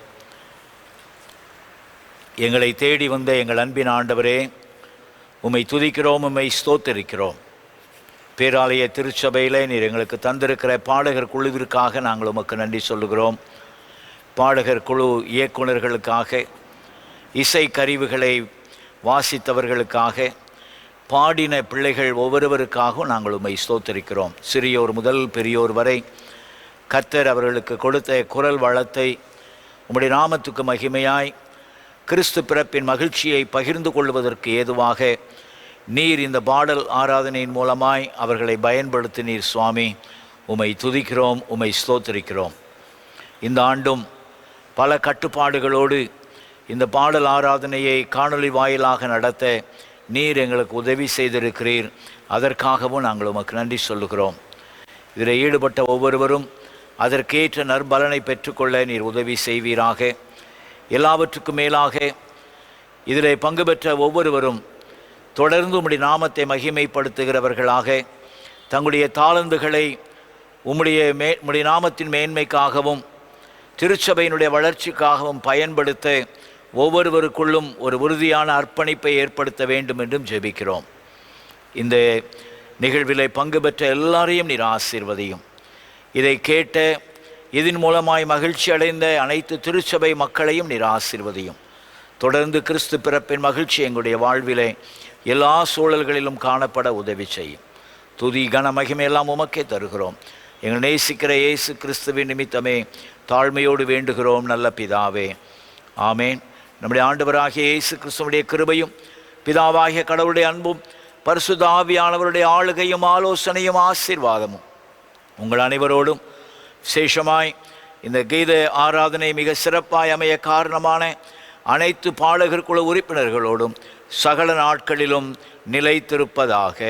எங்களை தேடி வந்த எங்கள் அன்பின் ஆண்டவரே, உம்மை துதிக்கிறோம், உம்மை ஸ்தோத்திரிக்கிறோம். பேராலய திருச்சபையில் நீர் எங்களுக்கு தந்திருக்கிற பாடகர் குழுவிற்காக நாங்கள் உமக்கு நன்றி சொல்லுகிறோம். பாடகர் குழு இயக்குநர்களுக்காக, இசை கருவிகளை வாசித்தவர்களுக்காக, பாடின பிள்ளைகள் ஒவ்வொருவருக்காகவும் நாங்கள் உம்மை ஸ்தோத்திரிக்கிறோம். சிறியோர் முதல் பெரியோர் வரை கர்த்தர் அவர்களுக்கு கொடுத்த குரல் வளத்தை உம்முடைய நாமத்துக்கு மகிமையாய் கிறிஸ்து பிறப்பின் மகிழ்ச்சியை பகிர்ந்து கொள்வதற்கு ஏதுவாக நீர் இந்த பாடல் ஆராதனையின் மூலமாய் அவர்களை பயன்படுத்தினீர். சுவாமி, உம்மை துதிக்கிறோம், உம்மை ஸ்தோத்திரிக்கிறோம். இந்த ஆண்டும் பல கட்டுப்பாடுகளோடு இந்த பாடல் ஆராதனையை காணொளி வாயிலாக நடத்த நீர் எங்களுக்கு உதவி செய்திருக்கிறீர். அதற்காகவும் நாங்கள் உமக்கு நன்றி சொல்லுகிறோம். இதில் ஈடுபட்ட ஒவ்வொருவரும் அதற்கேற்ற நற்பலனை பெற்றுக்கொள்ள நீர் உதவி செய்வீராக. எல்லாவற்றுக்கும் மேலாக இதில் பங்கு பெற்ற ஒவ்வொருவரும் தொடர்ந்து உம்முடைய நாமத்தை மகிமைப்படுத்துகிறவர்களாக தங்களுடைய தாளந்துகளை உம்முடைய நாமத்தின் மேன்மைக்காகவும் திருச்சபையினுடைய வளர்ச்சிக்காகவும் பயன்படுத்த ஒவ்வொருவருக்குள்ளும் ஒரு உறுதியான அர்ப்பணிப்பை ஏற்படுத்த வேண்டும் என்றும் ஜெபிக்கிறோம். இந்த நிகழ்வில் பங்கு பெற்ற எல்லாரையும் நீர் ஆசீர்வதியும். இதை கேட்ட, இதன் மூலமாய் மகிழ்ச்சி அடைந்த அனைத்து திருச்சபை மக்களையும் நீர் ஆசீர்வதியும். தொடர்ந்து கிறிஸ்து பிறப்பின் மகிழ்ச்சி எங்களுடைய வாழ்விலே எல்லா சூழல்களிலும் காணப்பட உதவி செய்யும். துதி கன மகிமையெல்லாம் உமக்கே தருகிறோம். எங்கள் நேசிக்கிற இயேசு கிறிஸ்துவின் நிமித்தமே தாழ்மையோடு வேண்டுகிறோம் நல்ல பிதாவே. ஆமேன். நம்முடைய ஆண்டவராகிய இயேசு கிறிஸ்துவுடைய கிருபையும் பிதாவாகிய கடவுளுடைய அன்பும் பரிசுத்த ஆவியானவருடைய ஆளுகையும் ஆலோசனையும் ஆசீர்வாதமும் உங்கள் அனைவரோடும் விசேஷமாய் இந்த கீத ஆராதனை மிக சிறப்பாய் அமைய காரணமான அனைத்து பாடகர் குழு உறுப்பினர்களோடும் சகல நாட்களிலும் நிலைத்திருப்பதாக.